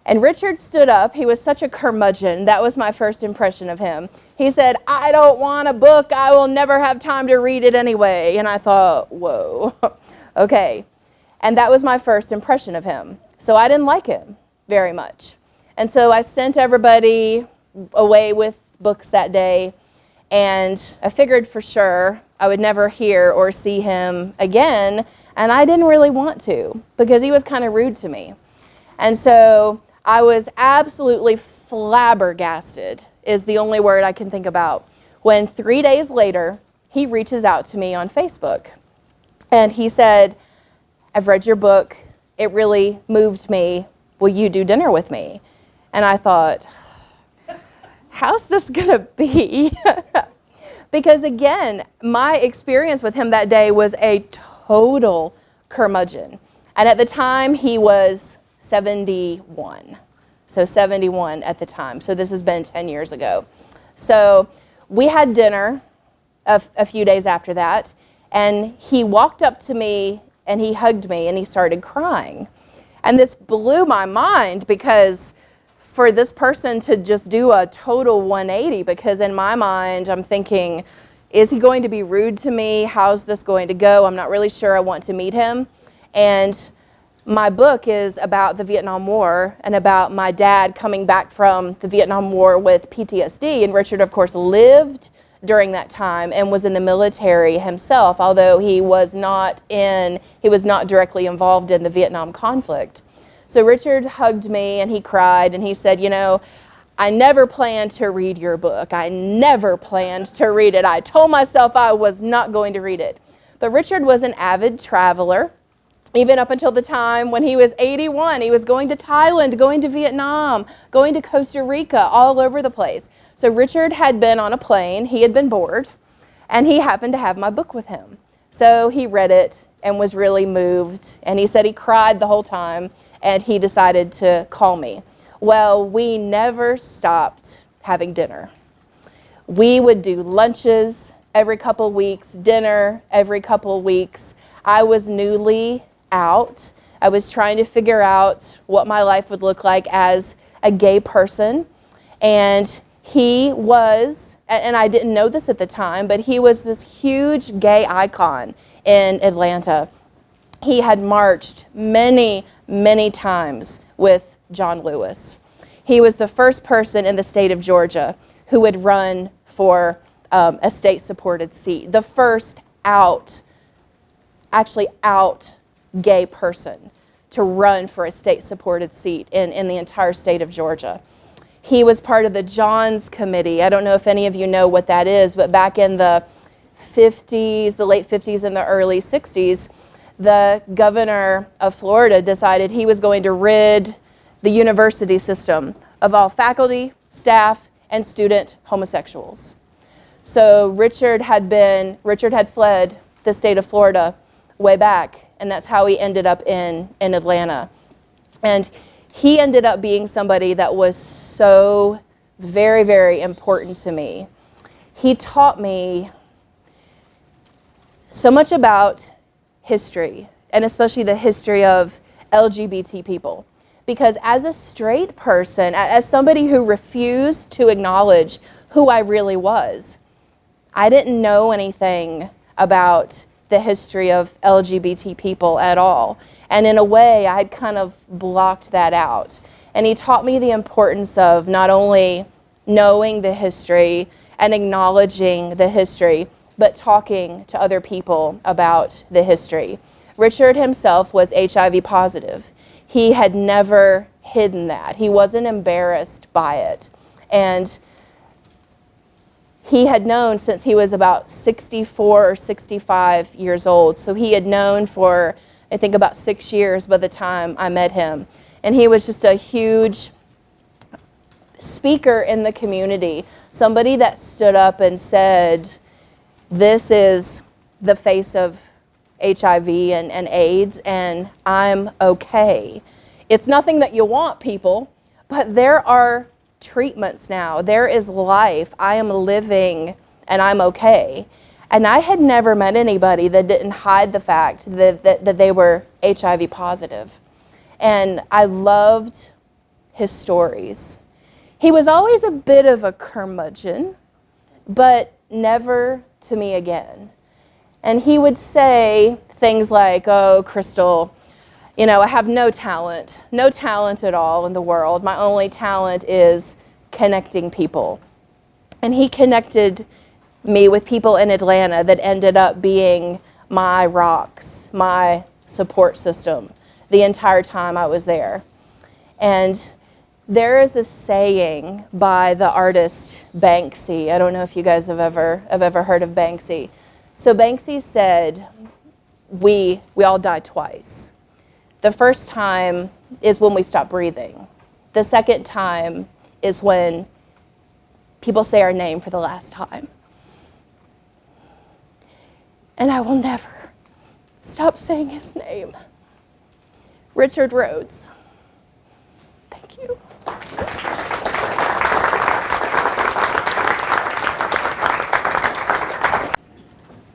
And Richard stood up. He was such a curmudgeon. That was my first impression of him. He said, "I don't want a book. I will never have time to read it anyway." And I thought, whoa, okay. And that was my first impression of him. So I didn't like him very much. And so I sent everybody away with books that day. And I figured for sure I would never hear or see him again. And I didn't really want to, because he was kind of rude to me. And so I was absolutely flabbergasted, is the only word I can think about, when 3 days later, he reaches out to me on Facebook. And he said, "I've read your book. It really moved me. Will you do dinner with me?" And I thought, how's this gonna be? Because again, my experience with him that day was a total curmudgeon. And at the time, he was 71. So 71 at the time. So this has been 10 years ago. So we had dinner a few days after that, and he walked up to me and he hugged me and he started crying. And this blew my mind, because for this person to just do a total 180, because in my mind I'm thinking, is he going to be rude to me? How's this going to go? I'm not really sure I want to meet him. And my book is about the Vietnam War and about my dad coming back from the Vietnam War with PTSD. And Richard, of course, lived during that time and was in the military himself, although he was not directly involved in the Vietnam conflict. So Richard hugged me and he cried and he said, "You know, I never planned to read your book. I never planned to read it. I told myself I was not going to read it." But Richard was an avid traveler. Even up until the time when he was 81, he was going to Thailand, going to Vietnam, going to Costa Rica, all over the place. So Richard had been on a plane, he had been bored, and he happened to have my book with him. So he read it and was really moved, and he said he cried the whole time, and he decided to call me. Well, we never stopped having dinner. We would do lunches every couple weeks, dinner every couple weeks. I was newly out. I was trying to figure out what my life would look like as a gay person. And he was, and I didn't know this at the time, but he was this huge gay icon in Atlanta. He had marched many, many times with John Lewis. He was the first person in the state of Georgia who would run for a state-supported seat. The first out gay person to run for a state-supported seat in the entire state of Georgia. He was part of the Johns Committee. I don't know if any of you know what that is, but back in the 50s, the late 50s and the early 60s, the governor of Florida decided he was going to rid the university system of all faculty, staff, and student homosexuals. So Richard had fled the state of Florida way back, and that's how he ended up in Atlanta. And he ended up being somebody that was so very, very important to me. He taught me so much about history, and especially the history of LGBT people. Because as a straight person, as somebody who refused to acknowledge who I really was, I didn't know anything about the history of LGBT people at all. And in a way, I had kind of blocked that out. And he taught me the importance of not only knowing the history and acknowledging the history, but talking to other people about the history. Richard himself was HIV positive. He had never hidden that. He wasn't embarrassed by it. And he had known since he was about 64 or 65 years old. So he had known for I think about 6 years by the time I met him. And he was just a huge speaker in the community, somebody that stood up and said, this is the face of HIV and AIDS, and I'm okay. It's nothing that you want, people, but there are treatments now. There is life. I am living, and I'm okay. And I had never met anybody that didn't hide the fact that they were HIV positive. And I loved his stories. He was always a bit of a curmudgeon, but never to me again. And he would say things like, oh, Crystal, you know, I have no talent at all in the world. My only talent is connecting people. And he connected me with people in Atlanta that ended up being my rocks, my support system the entire time I was there. And there is a saying by the artist Banksy. I don't know if you guys have ever heard of Banksy. So Banksy said, we all die twice. The first time is when we stop breathing. The second time is when people say our name for the last time. And I will never stop saying his name. Richard Rhodes. Thank you.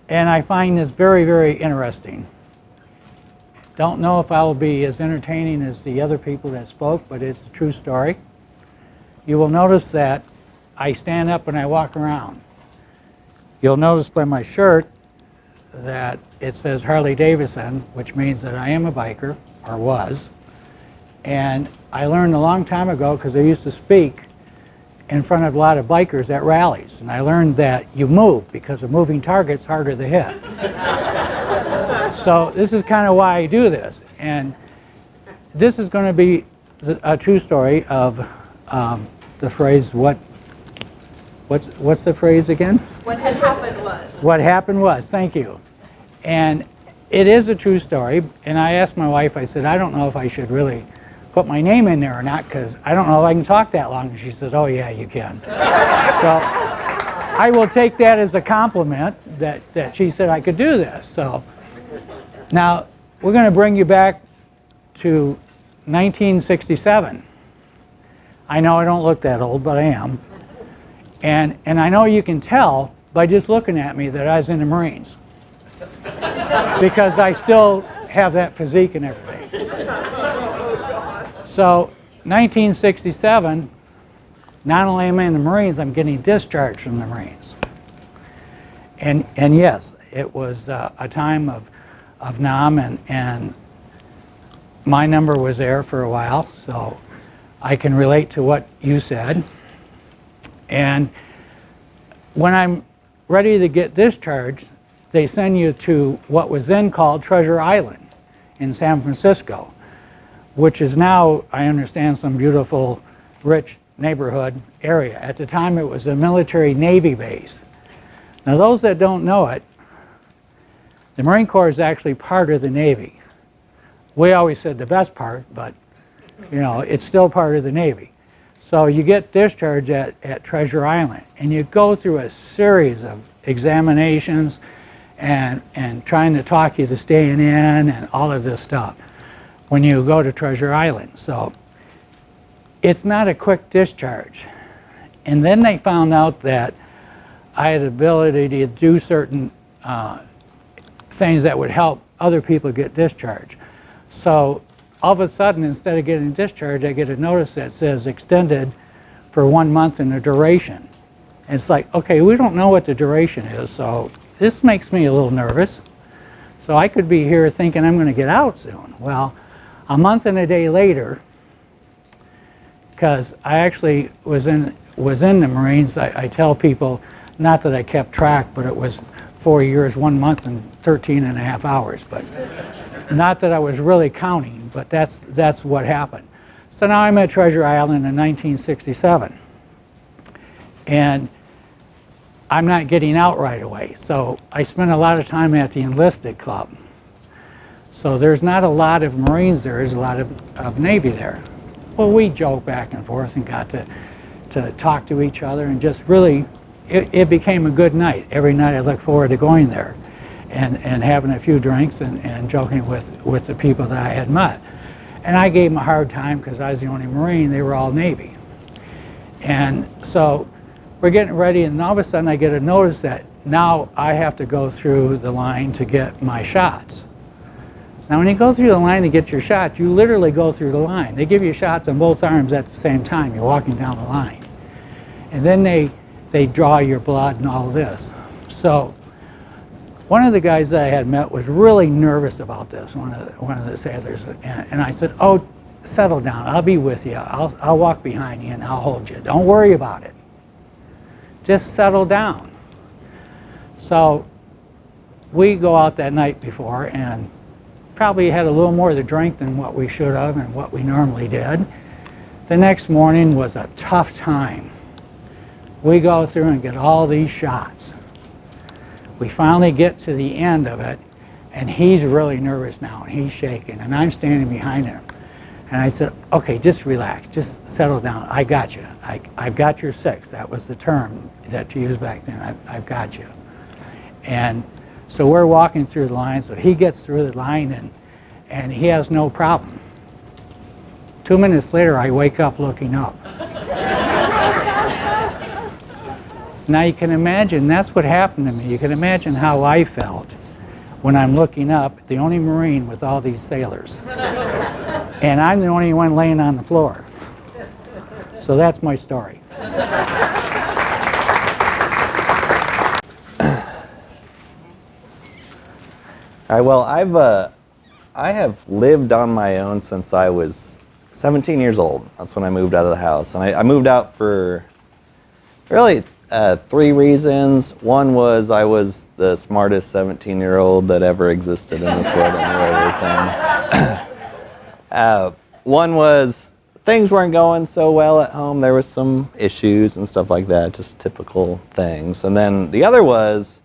And I find this very, very interesting. Don't know if I will be as entertaining as the other people that spoke, but it's a true story. You will notice that I stand up and I walk around. You'll notice by my shirt that it says Harley Davidson, which means that I am a biker, or was. And I learned a long time ago, because I used to speak in front of a lot of bikers at rallies, and I learned that you move, because a moving target's harder to hit. So this is kind of why I do this. And this is going to be a true story of the phrase, what's the phrase again?
What had happened was.
What happened was, thank you. And it is a true story, and I asked my wife, I said, I don't know if I should really put my name in there or not, because I don't know if I can talk that long. And she says, oh yeah, you can. So I will take that as a compliment that she said I could do this. So now we're going to bring you back to 1967. I know I don't look that old, but I am. And I know you can tell by just looking at me that I was in the Marines, because I still have that physique and everything. So 1967, not only am I in the Marines, I'm getting discharged from the Marines. And yes, it was a time of NOM, and my number was there for a while, so I can relate to what you said. And when I'm ready to get discharged, they send you to what was then called Treasure Island in San Francisco, which is now, I understand, some beautiful, rich neighborhood area. At the time, it was a military Navy base. Now, those that don't know it, the Marine Corps is actually part of the Navy. We always said the best part, but you know, it's still part of the Navy. So you get discharged at Treasure Island, and you go through a series of examinations and trying to talk you to staying in and all of this stuff when you go to Treasure Island. So it's not a quick discharge. And then they found out that I had the ability to do certain things that would help other people get discharged. So all of a sudden, instead of getting discharged, I get a notice that says extended for 1 month in the duration. And it's like, okay, we don't know what the duration is, so this makes me a little nervous. So I could be here thinking I'm going to get out soon. Well, a month and a day later, because I actually was in the Marines, I tell people, not that I kept track, but it was 4 years, 1 month, and 13 and a half hours. But not that I was really counting, but that's what happened. So now I'm at Treasure Island in 1967. And I'm not getting out right away. So I spent a lot of time at the enlisted club. So there's not a lot of Marines there, there's a lot of Navy there. Well, we joke back and forth and got to talk to each other, and just really, it became a good night. Every night I look forward to going there and having a few drinks and joking with the people that I had met. And I gave them a hard time because I was the only Marine, they were all Navy. And so we're getting ready, and all of a sudden I get a notice that now I have to go through the line to get my shots. Now when you go through the line to get your shots, you literally go through the line. They give you shots on both arms at the same time. You're walking down the line. And then they draw your blood and all of this. So one of the guys that I had met was really nervous about this, one of the sailors. And I said, oh, settle down. I'll be with you. I'll walk behind you and I'll hold you. Don't worry about it. Just settle down. So we go out that night before and probably had a little more to drink than what we should have and what we normally did. The next morning was a tough time. We go through and get all these shots. We finally get to the end of it, and he's really nervous now, and he's shaking, and I'm standing behind him. And I said, okay, just relax, just settle down. I got you. I've got your 6. That was the term that you used back then. I've got you. And so we're walking through the line, so he gets through the line, and he has no problem. 2 minutes later, I wake up looking up. Now you can imagine, that's what happened to me. You can imagine how I felt when I'm looking up, the only Marine with all these sailors. And I'm the only one laying on the floor. So that's my story.
All right, well, I have lived on my own since I was 17 years old. That's when I moved out of the house. And I moved out for really 3 reasons. One was I was the smartest 17-year-old that ever existed in this world and knew everything. One was things weren't going so well at home. There was some issues and stuff like that, just typical things. And then the other was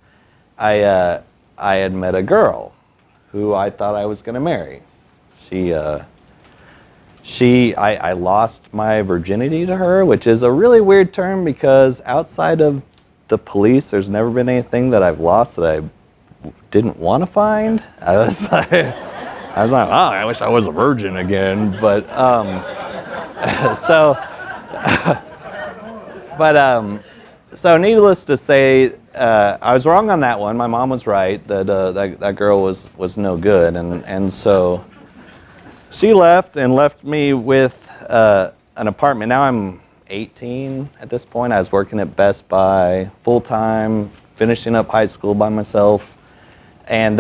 I had met a girl who I thought I was going to marry. I lost my virginity to her, which is a really weird term because outside of the police, there's never been anything that I've lost that I didn't want to find. I was like, oh, I wish I was a virgin again. But so needless to say, I was wrong on that one. My mom was right that that girl was no good, and so she left and left me with an apartment. Now I'm 18 at this point. I was working at Best Buy full time, finishing up high school by myself, and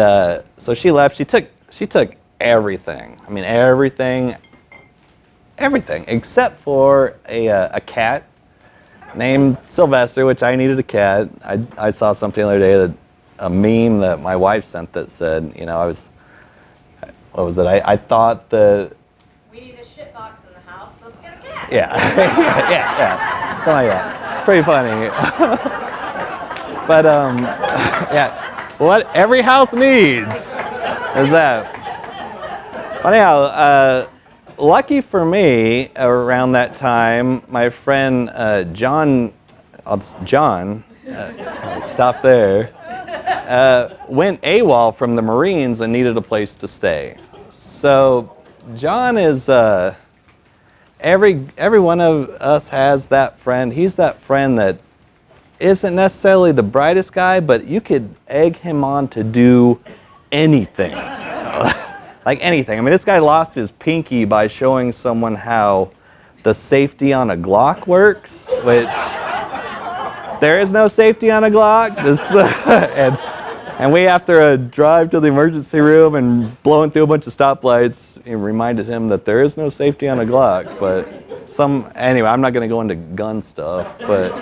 so she left. She took everything. I mean everything except for a cat named Sylvester, which I needed a cat. I saw something the other day, a meme that my wife sent that said, you know, what was it? I thought that
We need a shit box in the house. Let's get a cat.
yeah, yeah. So yeah, it's pretty funny. But yeah, what every house needs is that. But anyhow, lucky for me, around that time, my friend John, I'll stop there, went AWOL from the Marines and needed a place to stay. So John is, every one of us has that friend. He's that friend that isn't necessarily the brightest guy, but you could egg him on to do anything. Like anything. I mean, this guy lost his pinky by showing someone how the safety on a Glock works, which there is no safety on a Glock. And we, after a drive to the emergency room and blowing through a bunch of stoplights, it reminded him that there is no safety on a Glock. But anyway, I'm not going to go into gun stuff. But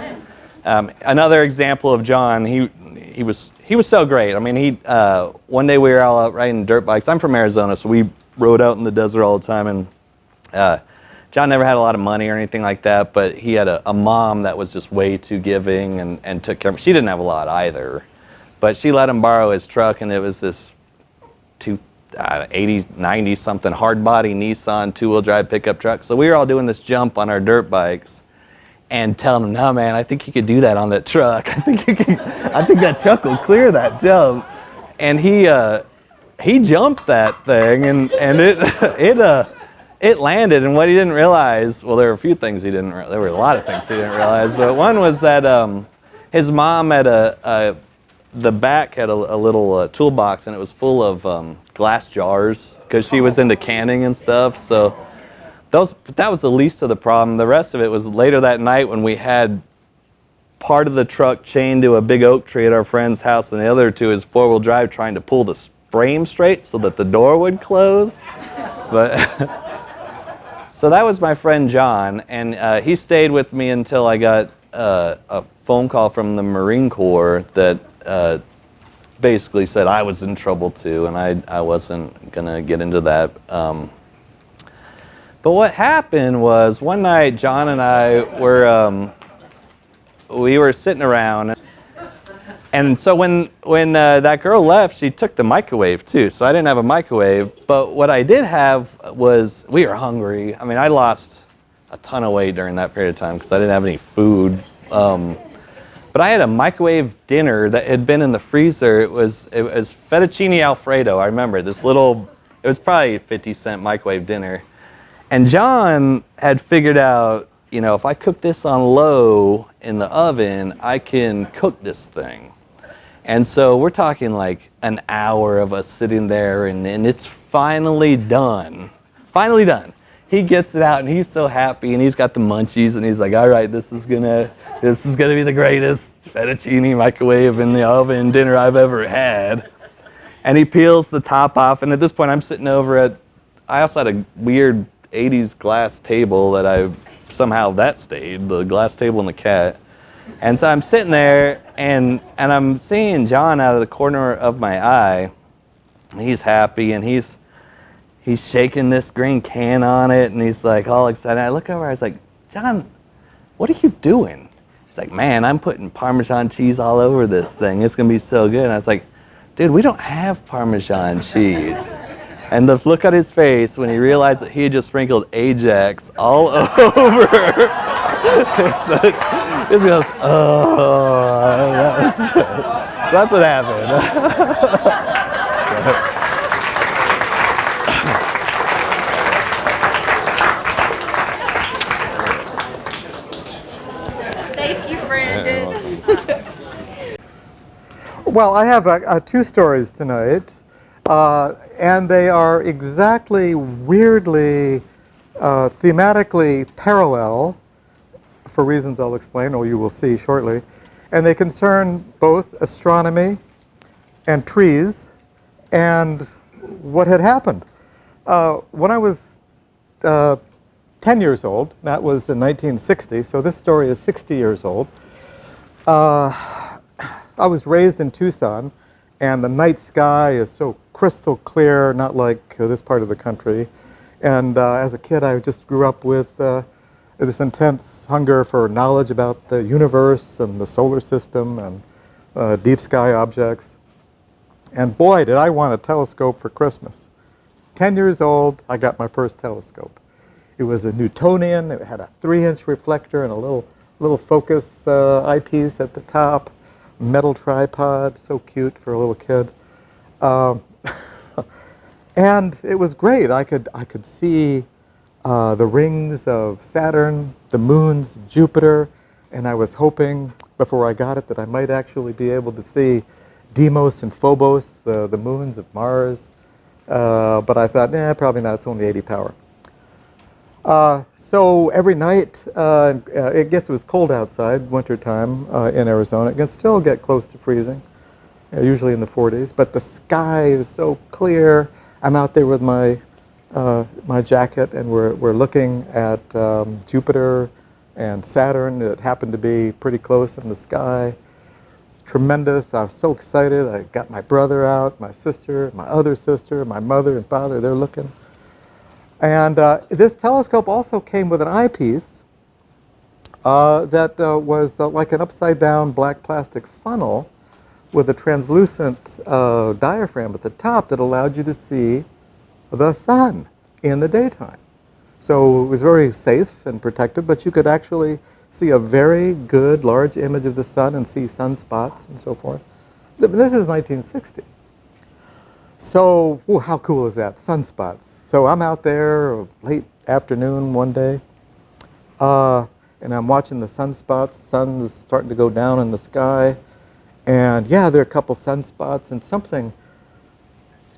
another example of John, he was so great. I mean, one day we were all out riding dirt bikes. I'm from Arizona, so we rode out in the desert all the time. And John never had a lot of money or anything like that, but he had a mom that was just way too giving and took care of him. She didn't have a lot either, but she let him borrow his truck, and it was this 80, 90 something hard body Nissan 2-wheel drive pickup truck. So we were all doing this jump on our dirt bikes and telling him, no man, I think you could do that on that truck. I think that truck will clear that jump. And he jumped that thing and it landed. And what he didn't realize, well, there were a few things he didn't realize. There were a lot of things he didn't realize, but one was that his mom had the back had a little toolbox, and it was full of glass jars because she was into canning and stuff. So that was the least of the problem. The rest of it was later that night when we had part of the truck chained to a big oak tree at our friend's house, and the other to his 4-wheel drive, trying to pull the frame straight so that the door would close. But so that was my friend John, and he stayed with me until I got a phone call from the Marine Corps that basically said I was in trouble too, and I wasn't gonna get into that. But what happened was one night John and I we were sitting around, and so when that girl left, she took the microwave too. So I didn't have a microwave, but what I did have was, we were hungry. I mean, I lost a ton of weight during that period of time because I didn't have any food. But I had a microwave dinner that had been in the freezer. It was fettuccine Alfredo. I remember this little, it was probably a 50-cent microwave dinner. And John had figured out, you know, if I cook this on low in the oven, I can cook this thing. And so we're talking like an hour of us sitting there, and it's finally done. Finally done. He gets it out, and he's so happy, and he's got the munchies, and he's like, all right, this is gonna be the greatest fettuccine microwave in the oven dinner I've ever had. And he peels the top off, and at this point I'm sitting over I also had a weird 80s glass table that somehow that stayed, the glass table and the cat. And so I'm sitting there, and I'm seeing John out of the corner of my eye. He's happy, and he's shaking this green can on it, and he's like all excited. I look over, I was like, John, what are you doing? He's like, man, I'm putting Parmesan cheese all over this thing. It's gonna be so good. And I was like, dude, we don't have Parmesan cheese. And the look on his face when he realized that he had just sprinkled Ajax all over. It goes, oh, that's what happened.
Thank you, Brandon.
Well, I have two stories tonight, and they are exactly, weirdly, thematically parallel, for reasons I'll explain, or you will see shortly. And they concern both astronomy and trees and what had happened. When I was 10 years old, that was in 1960, so this story is 60 years old. I was raised in Tucson, and the night sky is so crystal clear, not like this part of the country. And as a kid, I just grew up with this intense hunger for knowledge about the universe and the solar system and deep sky objects. And boy, did I want a telescope for Christmas. 10 years old, I got my first telescope. It was a Newtonian. It had a 3-inch reflector and a little focus eyepiece at the top. Metal tripod, so cute for a little kid. And it was great. I could see the rings of Saturn, the moons of Jupiter, and I was hoping before I got it that I might actually be able to see Deimos and Phobos, the moons of Mars. But I thought, nah, probably not. It's only 80 power. So every night, it was cold outside, wintertime in Arizona. It can still get close to freezing, usually in the 40s. But the sky is so clear. I'm out there with my jacket, and we're looking at Jupiter and Saturn. It happened to be pretty close in the sky. Tremendous. I was so excited. I got my brother out, my sister, my other sister, my mother and father. They're looking. And this telescope also came with an eyepiece that was like an upside-down black plastic funnel with a translucent diaphragm at the top that allowed you to see the sun in the daytime. So it was very safe and protected, but you could actually see a very good large image of the sun and see sunspots and so forth. This is 1960. So how cool is that? Sunspots. So I'm out there late afternoon one day, and I'm watching the sunspots. Sun's starting to go down in the sky. And yeah, there are a couple sunspots, and something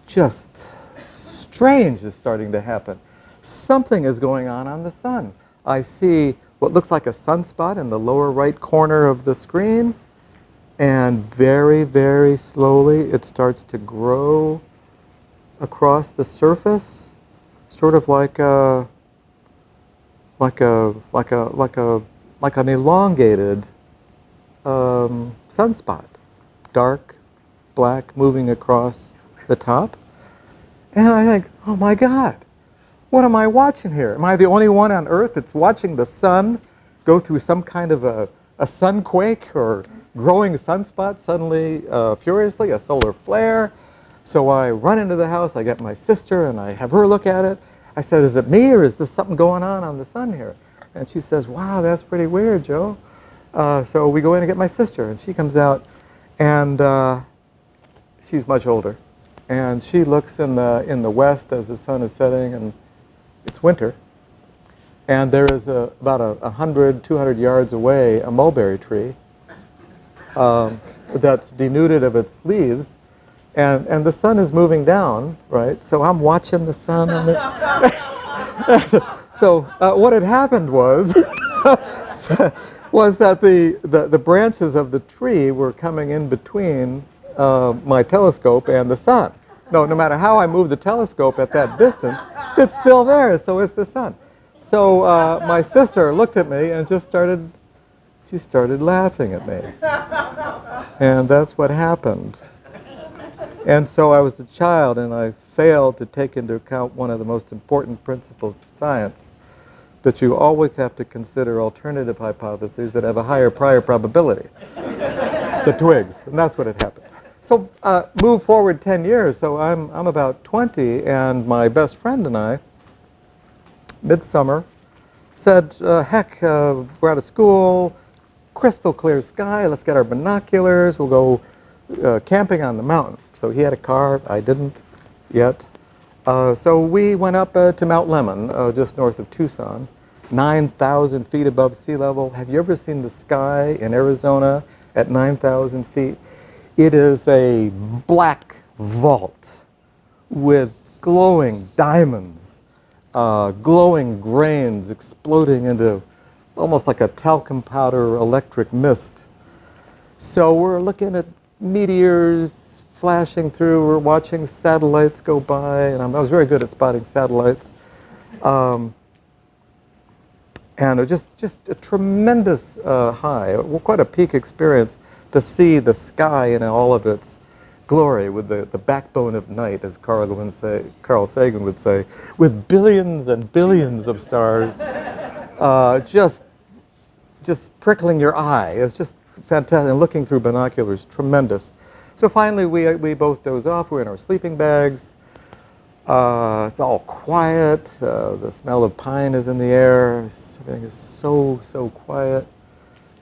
just strange is starting to happen. Something is going on the sun. I see what looks like a sunspot in the lower right corner of the screen, and very, very slowly it starts to grow across the surface, sort of like an elongated sunspot, dark, black, moving across the top. And I think, oh my God, what am I watching here? Am I the only one on Earth that's watching the sun go through some kind of a sunquake or growing sunspot suddenly, furiously, a solar flare? So I run into the house, I get my sister, and I have her look at it. I said, is it me, or is there something going on the sun here? And she says, wow, that's pretty weird, Joe. So we go in and get my sister, and she comes out, and she's much older. And she looks in the west as the sun is setting, and it's winter. And there is about 100, 200 yards away a mulberry tree that's denuded of its leaves. And the sun is moving down, right? So I'm watching the sun. So what had happened was, was that the branches of the tree were coming in between my telescope and the sun. No matter how I move the telescope at that distance, it's still there, so it's the sun. So my sister looked at me and she started laughing at me. And that's what happened. And so I was a child, and I failed to take into account one of the most important principles of science, that you always have to consider alternative hypotheses that have a higher prior probability. The twigs, and that's what had happened. So move forward 10 years, so I'm about 20, and my best friend and I, midsummer, said, heck, we're out of school, crystal clear sky, let's get our binoculars, we'll go camping on the mountain. So he had a car, I didn't yet. So we went up to Mount Lemmon, just north of Tucson, 9,000 feet above sea level. Have you ever seen the sky in Arizona at 9,000 feet? It is a black vault with glowing diamonds, glowing grains exploding into almost like a talcum powder electric mist. So we're looking at meteors flashing through, we're watching satellites go by, and I was very good at spotting satellites. And it was just a tremendous high, quite a peak experience to see the sky in all of its glory, with the backbone of night, as Carl Sagan would say, with billions and billions of stars, just prickling your eye. It's just fantastic, and looking through binoculars, tremendous. So finally, we both doze off. We're in our sleeping bags. It's all quiet. The smell of pine is in the air. Everything is so quiet.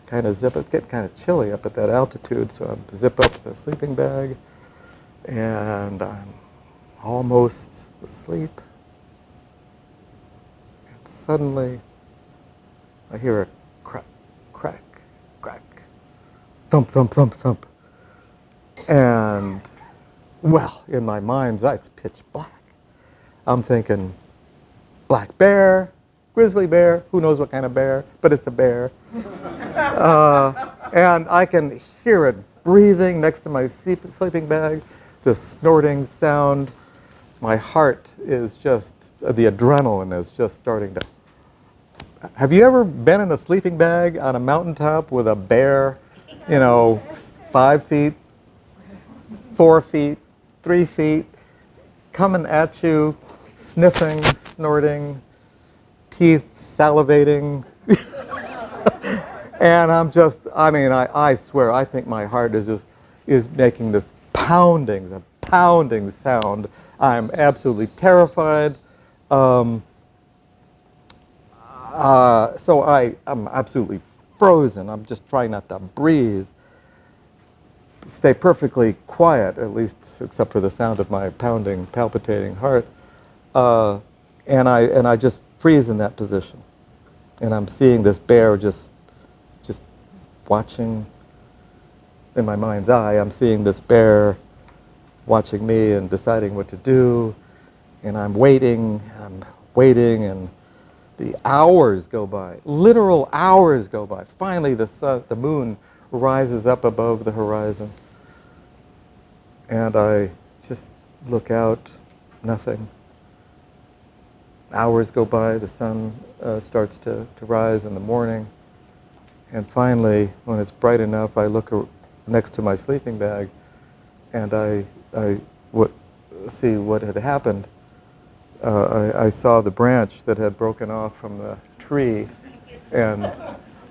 Kind of zip. It's getting kind of chilly up at that altitude, so I zip up the sleeping bag, and I'm almost asleep. And suddenly, I hear a crack, crack, crack, thump, thump, thump, thump. And, well, in my mind's eye, it's pitch black. I'm thinking, black bear, grizzly bear, who knows what kind of bear, but it's a bear. And I can hear it breathing next to my sleeping bag, the snorting sound. My heart is just, the adrenaline is just starting to. Have you ever been in a sleeping bag on a mountaintop with a bear, 5 feet, 4 feet, 3 feet, coming at you, sniffing, snorting, teeth salivating. And I swear, I think my heart is just, is making this pounding sound. I'm absolutely terrified. So I'm absolutely frozen. I'm just trying not to breathe. Stay perfectly quiet, at least except for the sound of my pounding, palpitating heart. And I just freeze in that position. And I'm seeing this bear just watching in my mind's eye. I'm seeing this bear watching me and deciding what to do. And I'm waiting, and the hours go by, literal hours go by. Finally, the moon rises up above the horizon. And I just look out, nothing. Hours go by, the sun starts to rise in the morning. And finally, when it's bright enough, I look next to my sleeping bag and I see what had happened. I saw the branch that had broken off from the tree and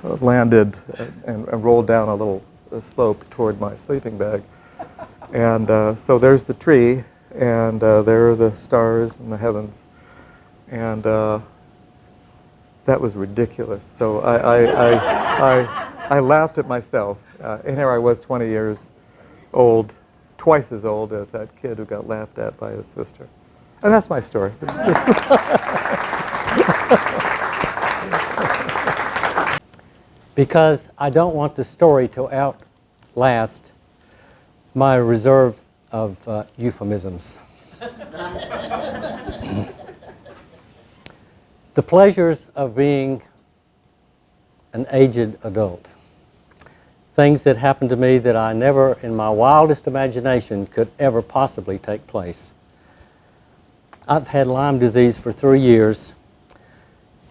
landed and rolled down a little slope toward my sleeping bag. And so there's the tree, and there are the stars and the heavens. And that was ridiculous. So I laughed at myself. And here I was 20 years old, twice as old as that kid who got laughed at by his sister. And that's my story.
Because I don't want the story to outlast my reserve of euphemisms. The pleasures of being an aged adult. Things that happened to me that I never, in my wildest imagination, could ever possibly take place. I've had Lyme disease for 3 years,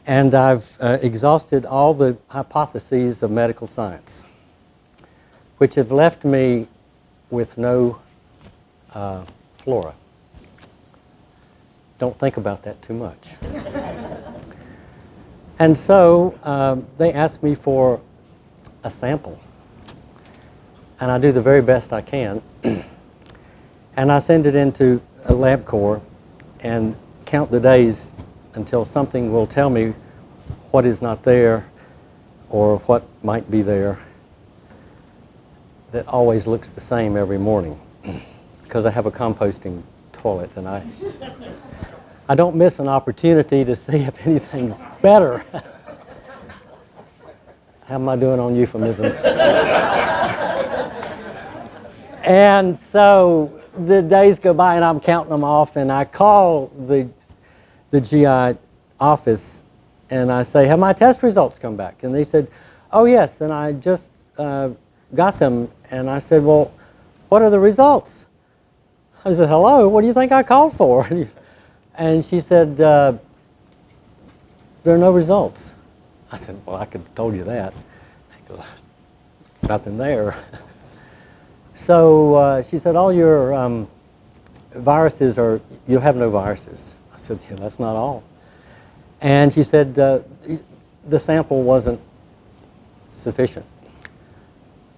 and I've exhausted all the hypotheses of medical science, which have left me with no flora. Don't think about that too much. And so they asked me for a sample, and I do the very best I can. And I send it into a LabCorp and count the days until something will tell me what is not there or what might be there. That always looks the same every morning because I have a composting toilet, and I don't miss an opportunity to see if anything's better. How am I doing on euphemisms? And so the days go by and I'm counting them off, and I call the GI office and I say, have my test results come back? And they said, oh yes, and I just got them. And I said, well, what are the results? I said, hello, what do you think I called for? And she said, there are no results. I said, well, I could have told you that. Nothing there. So she said, all your viruses are, you have no viruses. I said, yeah, that's not all. And she said, the sample wasn't sufficient.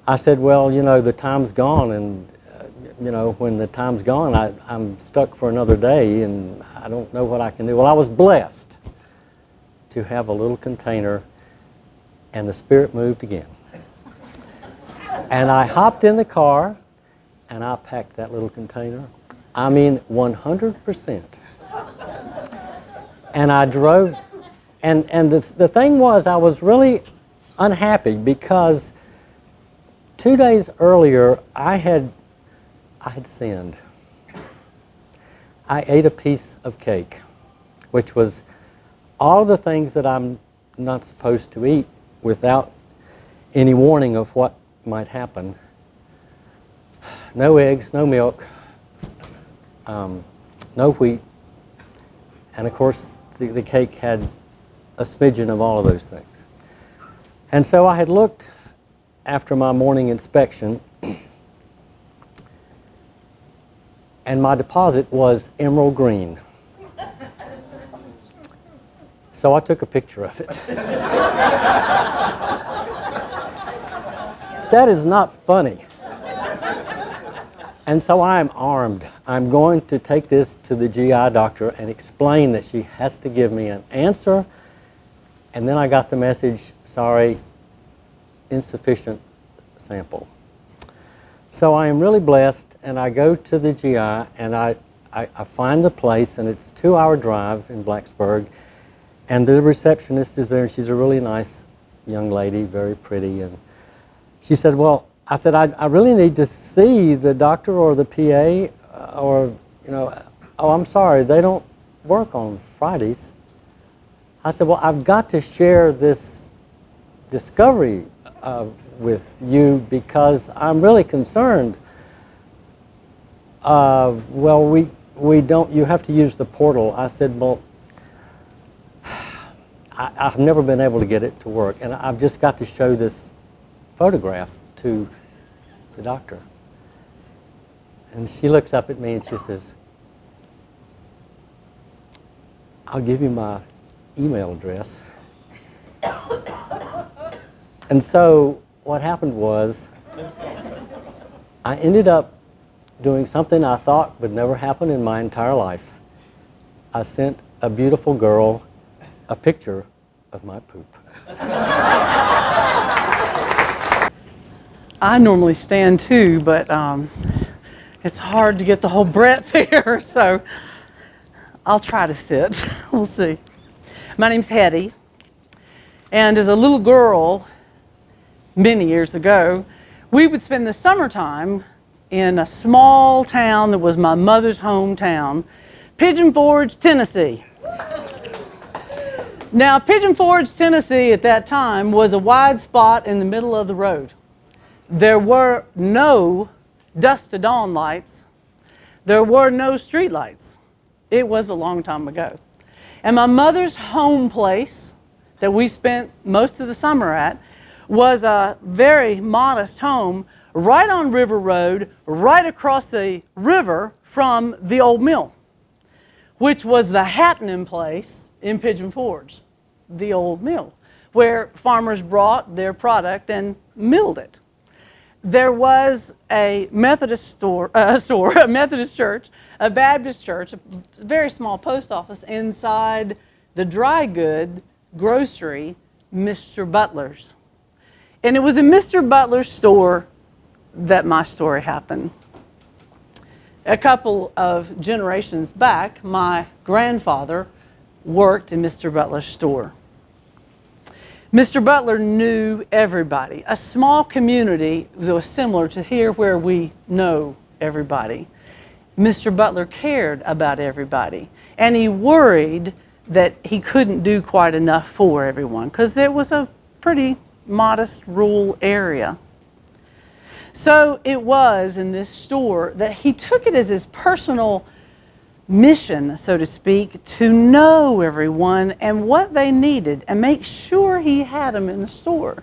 I said, well, you know, the time's gone, and you know, when the time's gone, I'm stuck for another day, and I don't know what I can do. Well, I was blessed to have a little container, and the Spirit moved again. And I hopped in the car, and I packed that little container. I mean, 100%. And I drove, and the thing was, I was really unhappy because 2 days earlier, I had sinned. I ate a piece of cake, which was all the things that I'm not supposed to eat without any warning of what might happen. No eggs, no milk, no wheat, and of course the cake had a smidgen of all of those things. And so I had looked after my morning inspection, and my deposit was emerald green. So I took a picture of it. That is not funny. And so I'm armed. I'm going to take this to the GI doctor and explain that she has to give me an answer. And then I got the message, sorry, insufficient sample. So I am really blessed, and I go to the GI, and I find the place, and it's a 2-hour drive in Blacksburg, and the receptionist is there, and she's a really nice young lady, very pretty, and she said, well, I said, I really need to see the doctor or the PA, or, you know, oh, I'm sorry, they don't work on Fridays. I said, well, I've got to share this discovery with you because I'm really concerned. Well, we don't, you have to use the portal. I said, well, I've never been able to get it to work, and I've just got to show this photograph to the doctor. And she looks up at me and she says, I'll give you my email address. And so what happened was I ended up doing something I thought would never happen in my entire life. I sent a beautiful girl a picture of my poop.
I normally stand too, but it's hard to get the whole breadth here, so I'll try to sit. We'll see. My name's Hetty, and as a little girl, many years ago, we would spend the summertime in a small town that was my mother's hometown, Pigeon Forge, Tennessee. Now, Pigeon Forge, Tennessee at that time was a wide spot in the middle of the road. There were no dusk to dawn lights. There were no street lights. It was a long time ago. And my mother's home place that we spent most of the summer at was a very modest home right on River Road, right across the river from the old mill, which was the happening place in Pigeon Forge, the old mill, where farmers brought their product and milled it. There was a Methodist a Methodist church, a Baptist church, a very small post office inside the dry good grocery, Mr. Butler's. And it was in Mr. Butler's store that my story happened. A couple of generations back, my grandfather worked in Mr. Butler's store. Mr. Butler knew everybody, a small community that was similar to here where we know everybody. Mr. Butler cared about everybody, and he worried that he couldn't do quite enough for everyone because it was a pretty modest rural area. So it was in this store that he took it as his personal mission, so to speak, to know everyone and what they needed and make sure he had them in the store.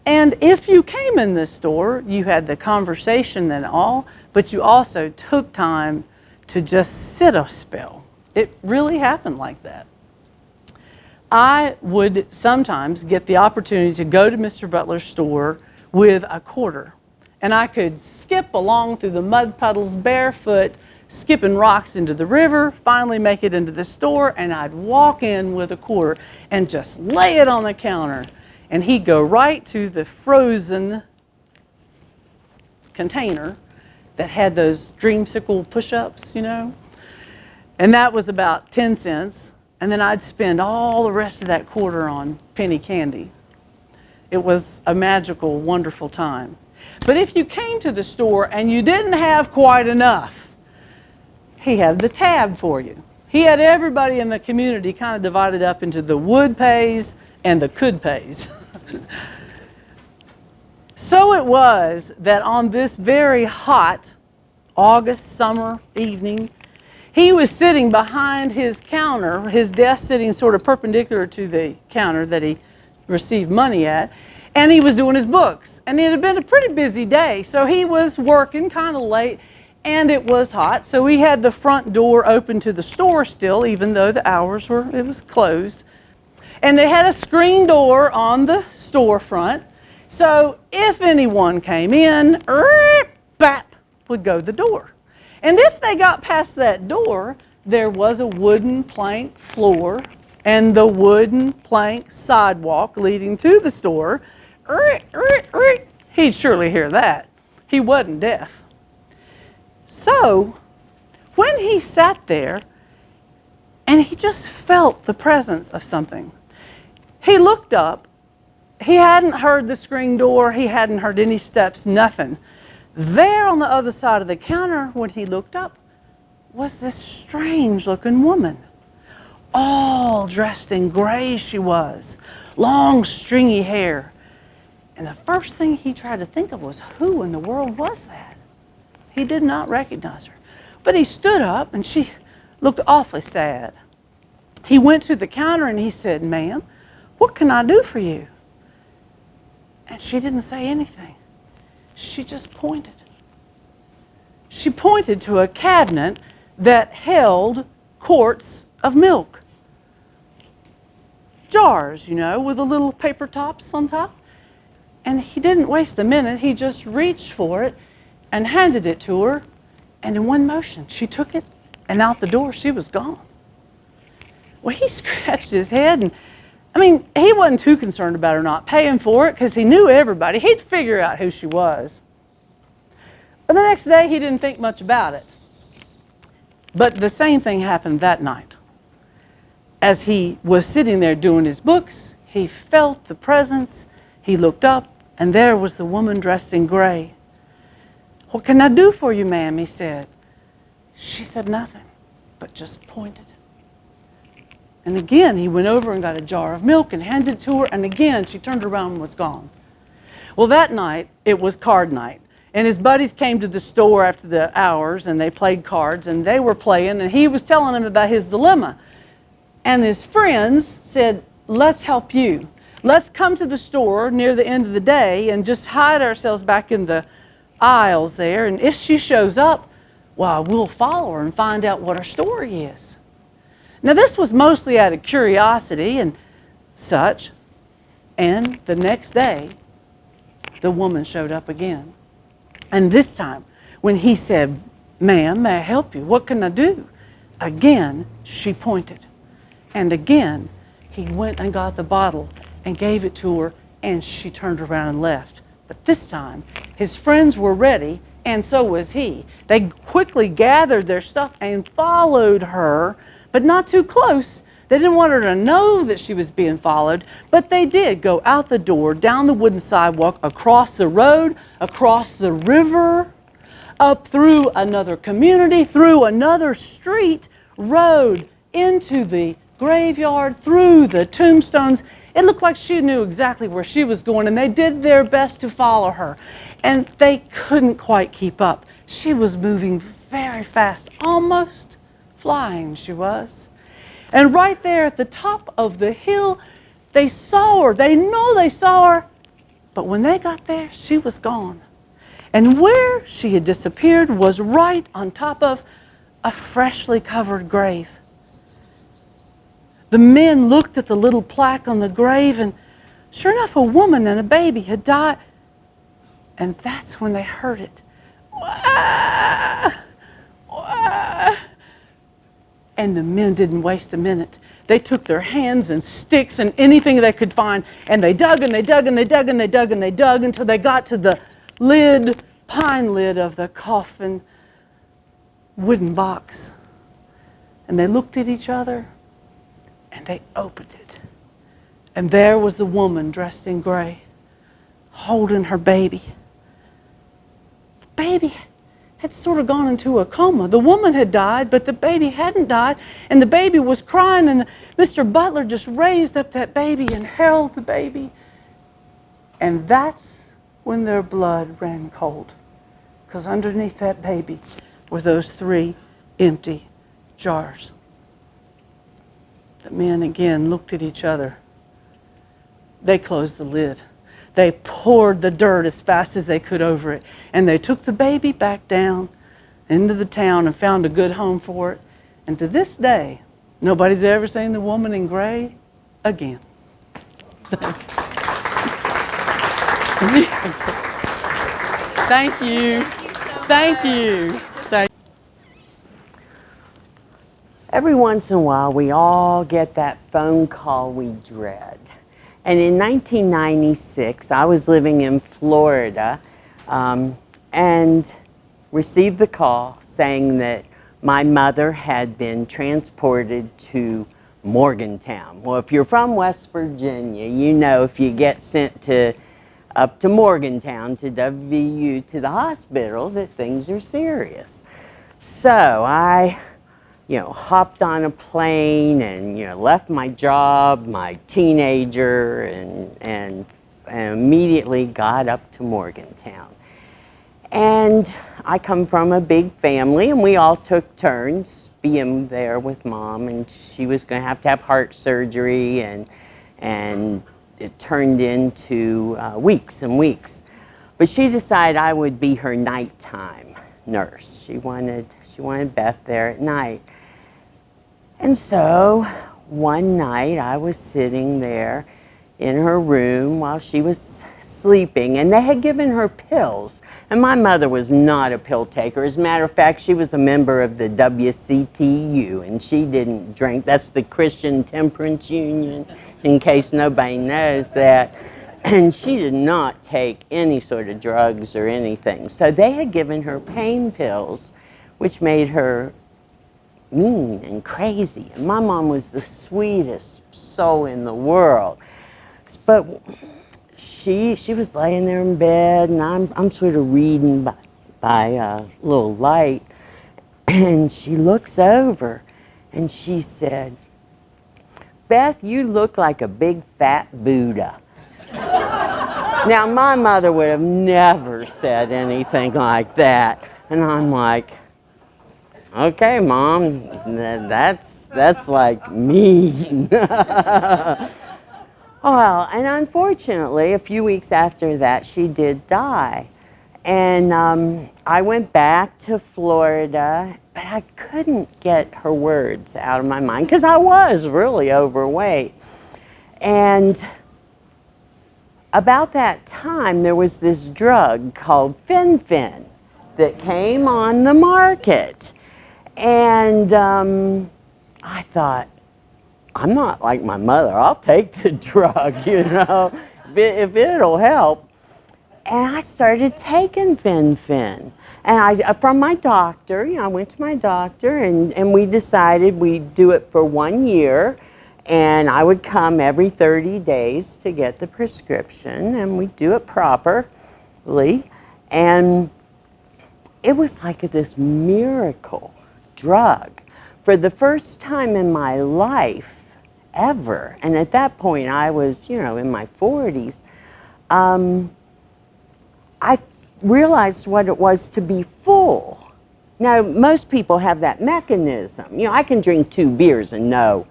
And if you came in this store, you had the conversation and all, but you also took time to just sit a spell. It really happened like that. I would sometimes get the opportunity to go to Mr. Butler's store with a quarter, and I could skip along through the mud puddles barefoot, skipping rocks into the river, finally make it into the store, and I'd walk in with a quarter and just lay it on the counter. And he'd go right to the frozen container that had those dreamsicle push-ups, you know. And that was about 10 cents. And then I'd spend all the rest of that quarter on penny candy. It was a magical, wonderful time. But if you came to the store and you didn't have quite enough, he had the tab for you. He had everybody in the community kind of divided up into the would pays and the could pays. So it was that on this very hot August summer evening, he was sitting behind his counter, his desk sitting sort of perpendicular to the counter that he received money at, and he was doing his books. And it had been a pretty busy day, so he was working kind of late, and it was hot, so we had the front door open to the store still, even though the hours were, it was closed. And they had a screen door on the storefront, so if anyone came in, bap,
would go the door. And if they got past that door, there was a wooden plank floor and the wooden plank sidewalk leading to the store. He'd surely hear that. He wasn't deaf. So when he sat there and he just felt the presence of something, he looked up. He hadn't heard the screen door. He hadn't heard any steps, nothing. There on the other side of the counter, when he looked up, was this strange-looking woman. All dressed in gray she was, long, stringy hair. And the first thing he tried to think of was, who in the world was that? He did not recognize her. But he stood up, and she looked awfully sad. He went to the counter, and he said, "Ma'am, what can I do for you?" And she didn't say anything. She just pointed. She pointed to a cabinet that held quarts of milk. Jars, you know, with the little paper tops on top. And he didn't waste a minute. He just reached for it and handed it to her. And in one motion, she took it, and out the door she was gone. Well, he scratched his head, and I mean, he wasn't too concerned about her not paying for it because he knew everybody. He'd figure out who she was. But the next day, he didn't think much about it. But the same thing happened that night. As he was sitting there doing his books, he felt the presence. He looked up, and there was the woman dressed in gray. "What can I do for you, ma'am?" he said. She said nothing, but just pointed. And again, he went over and got a jar of milk and handed it to her, and again, she turned around and was gone. Well, that night, it was card night. And his buddies came to the store after the hours, and they played cards, and they were playing, and he was telling them about his dilemma. And his friends said, "Let's help you. Let's come to the store near the end of the day and just hide ourselves back in the aisles there, and if she shows up, well, we'll follow her and find out what her story is." Now, this was mostly out of curiosity and such, and the next day, the woman showed up again. And this time, when he said, "Ma'am, may I help you? What can I do?" Again, she pointed. And again, he went and got the bottle and gave it to her, and she turned around and left. But this time, his friends were ready, and so was he. They quickly gathered their stuff and followed her, but not too close. They didn't want her to know that she was being followed, but they did go out the door, down the wooden sidewalk, across the road, across the river, up through another community, through another street, road, into the graveyard, through the tombstones. It looked like she knew exactly where she was going, and they did their best to follow her. And they couldn't quite keep up. She was moving very fast, almost flying she was. And right there at the top of the hill, they saw her. They know they saw her. But when they got there, she was gone. And where she had disappeared was right on top of a freshly covered grave. The men looked at the little plaque on the grave, and sure enough, a woman and a baby had died. And that's when they heard it. Wah! Wah! And the men didn't waste a minute. They took their hands and sticks and anything they could find, and they dug and they dug and they dug and they dug and they dug until they got to the lid, pine lid of the coffin wooden box. And they looked at each other and they opened it. And there was the woman dressed in gray, holding her baby. The baby had sort of gone into a coma. The woman had died, but the baby hadn't died, and the baby was crying, and Mr. Butler just raised up that baby and held the baby. And that's when their blood ran cold, because underneath that baby were those 3 empty jars. The men again looked at each other. They closed the lid. They poured the dirt as fast as they could over it. And they took the baby back down into the town and found a good home for it. And to this day, nobody's ever seen the woman in gray again. Thank you.
Thank you so
Thank you. Thank
Every once in a while, we all get that phone call we dread. And in 1996, I was living in Florida and received the call saying that my mother had been transported to Morgantown. Well, if you're from West Virginia, you know if you get sent up to Morgantown, to WVU, to the hospital, that things are serious. So I hopped on a plane and, left my job, my teenager, and immediately got up to Morgantown. And I come from a big family, and we all took turns being there with Mom, and she was going to have heart surgery, and it turned into weeks and weeks. But she decided I would be her nighttime nurse. She wanted Beth there at night. And so one night I was sitting there in her room while she was sleeping, and they had given her pills. And my mother was not a pill taker. As a matter of fact, she was a member of the WCTU, and she didn't drink. That's the Christian Temperance Union, in case nobody knows that. And she did not take any sort of drugs or anything. So they had given her pain pills, which made her mean and crazy. And my mom was the sweetest soul in the world. But she was laying there in bed, and I'm sort of reading by a little light, and she looks over and she said, "Beth, you look like a big fat Buddha." Now, my mother would have never said anything like that. And I'm like, "Okay, Mom, that's like mean." Well, and unfortunately, a few weeks after that, she did die. And I went back to Florida, but I couldn't get her words out of my mind because I was really overweight. And about that time, there was this drug called Fen-Phen that came on the market. And I thought, I'm not like my mother. I'll take the drug, if it'll help. And I started taking Fen-Phen. And from my doctor, I went to my doctor, and we decided we'd do it for 1 year. And I would come every 30 days to get the prescription, and we'd do it properly. And it was like this miracle drug. For the first time in my life, ever, and at that point I was, in my 40s, I realized what it was to be full. Now, most people have that mechanism. I can drink 2 beers and know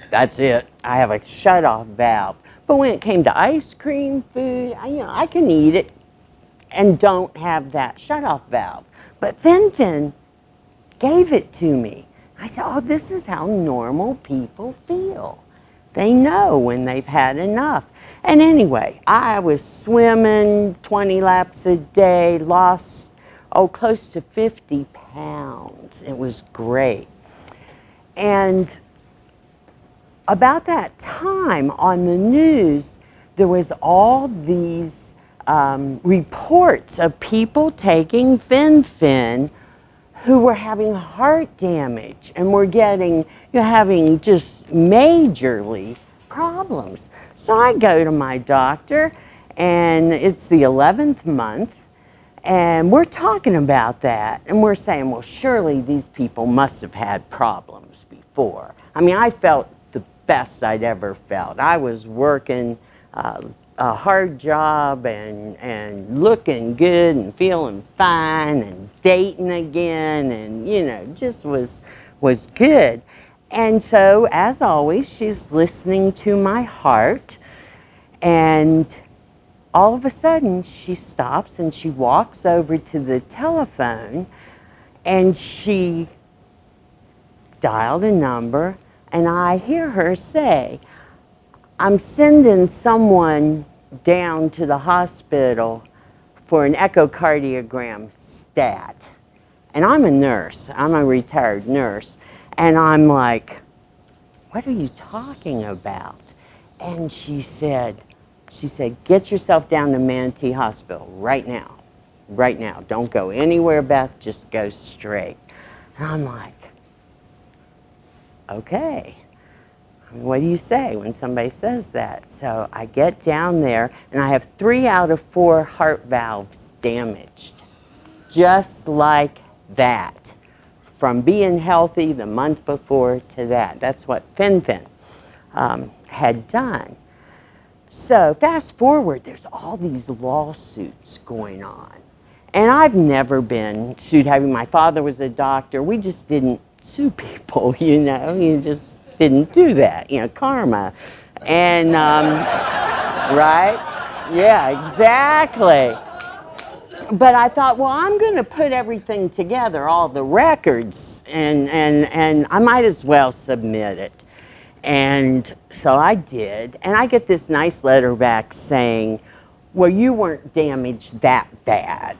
that's it. I have a shut-off valve. But when it came to ice cream, food, I can eat it and don't have that shut-off valve. But Fen-Phen gave it to me. I said, oh, this is how normal people feel. They know when they've had enough. And anyway, I was swimming 20 laps a day, lost, close to 50 pounds. It was great. And about that time on the news, there was all these reports of people taking Fen-Phen who were having heart damage and were having just majorly problems. So I go to my doctor, and it's the 11th month, and we're talking about that, and we're saying, well, surely these people must have had problems before. I mean, I felt the best I'd ever felt. I was working a hard job and looking good and feeling fine and dating again, and just was good. And so, as always, she's listening to my heart, and all of a sudden she stops and she walks over to the telephone, and she dialed a number, and I hear her say, "I'm sending someone down to the hospital for an echocardiogram. Stay that. And I'm a nurse. I'm a retired nurse. And I'm like, what are you talking about? And she said, get yourself down to Manatee Hospital right now. Right now. Don't go anywhere, Beth. Just go straight. And I'm like, okay. What do you say when somebody says that? So I get down there, and I have 3 out of 4 heart valves damaged. Just like that. From being healthy the month before to that. That's what Fin had done. So fast forward, there's all these lawsuits going on. And I've never been sued. My father was a doctor. We just didn't sue people, you know. You just didn't do that, you know, karma. And, right? Yeah, exactly. But I thought, well, I'm going to put everything together, all the records, and I might as well submit it. And so I did, and I get this nice letter back saying, well, you weren't damaged that bad.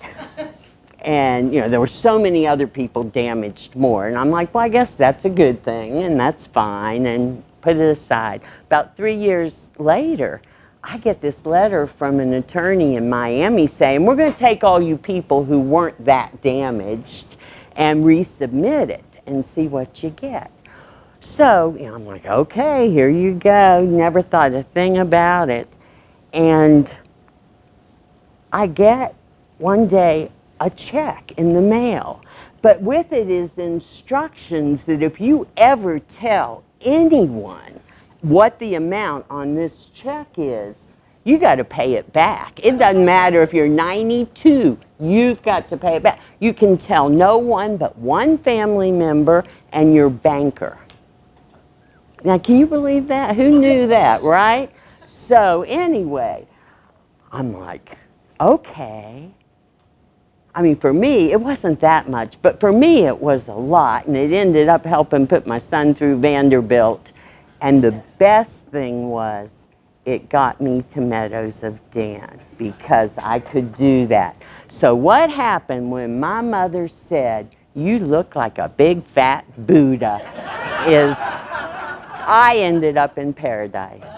And, you know, there were so many other people damaged more. And I'm like, well, I guess that's a good thing, and that's fine, and put it aside. About 3 years later, I get this letter from an attorney in Miami saying, we're going to take all you people who weren't that damaged and resubmit it and see what you get. So, you know, I'm like, okay, here you go. Never thought a thing about it. And I get one day a check in the mail. But with it is instructions that if you ever tell anyone what the amount on this check is, you got to pay it back. It doesn't matter if you're 92, you've got to pay it back. You can tell no one but one family member and your banker. Now, can you believe that? Who knew that, right? So anyway, I'm like, okay. I mean, for me, it wasn't that much, but for me, it was a lot, and it ended up helping put my son through Vanderbilt. And the best thing was, it got me to Meadows of Dan, because I could do that. So what happened when my mother said, you look like a big fat Buddha, is I ended up in paradise.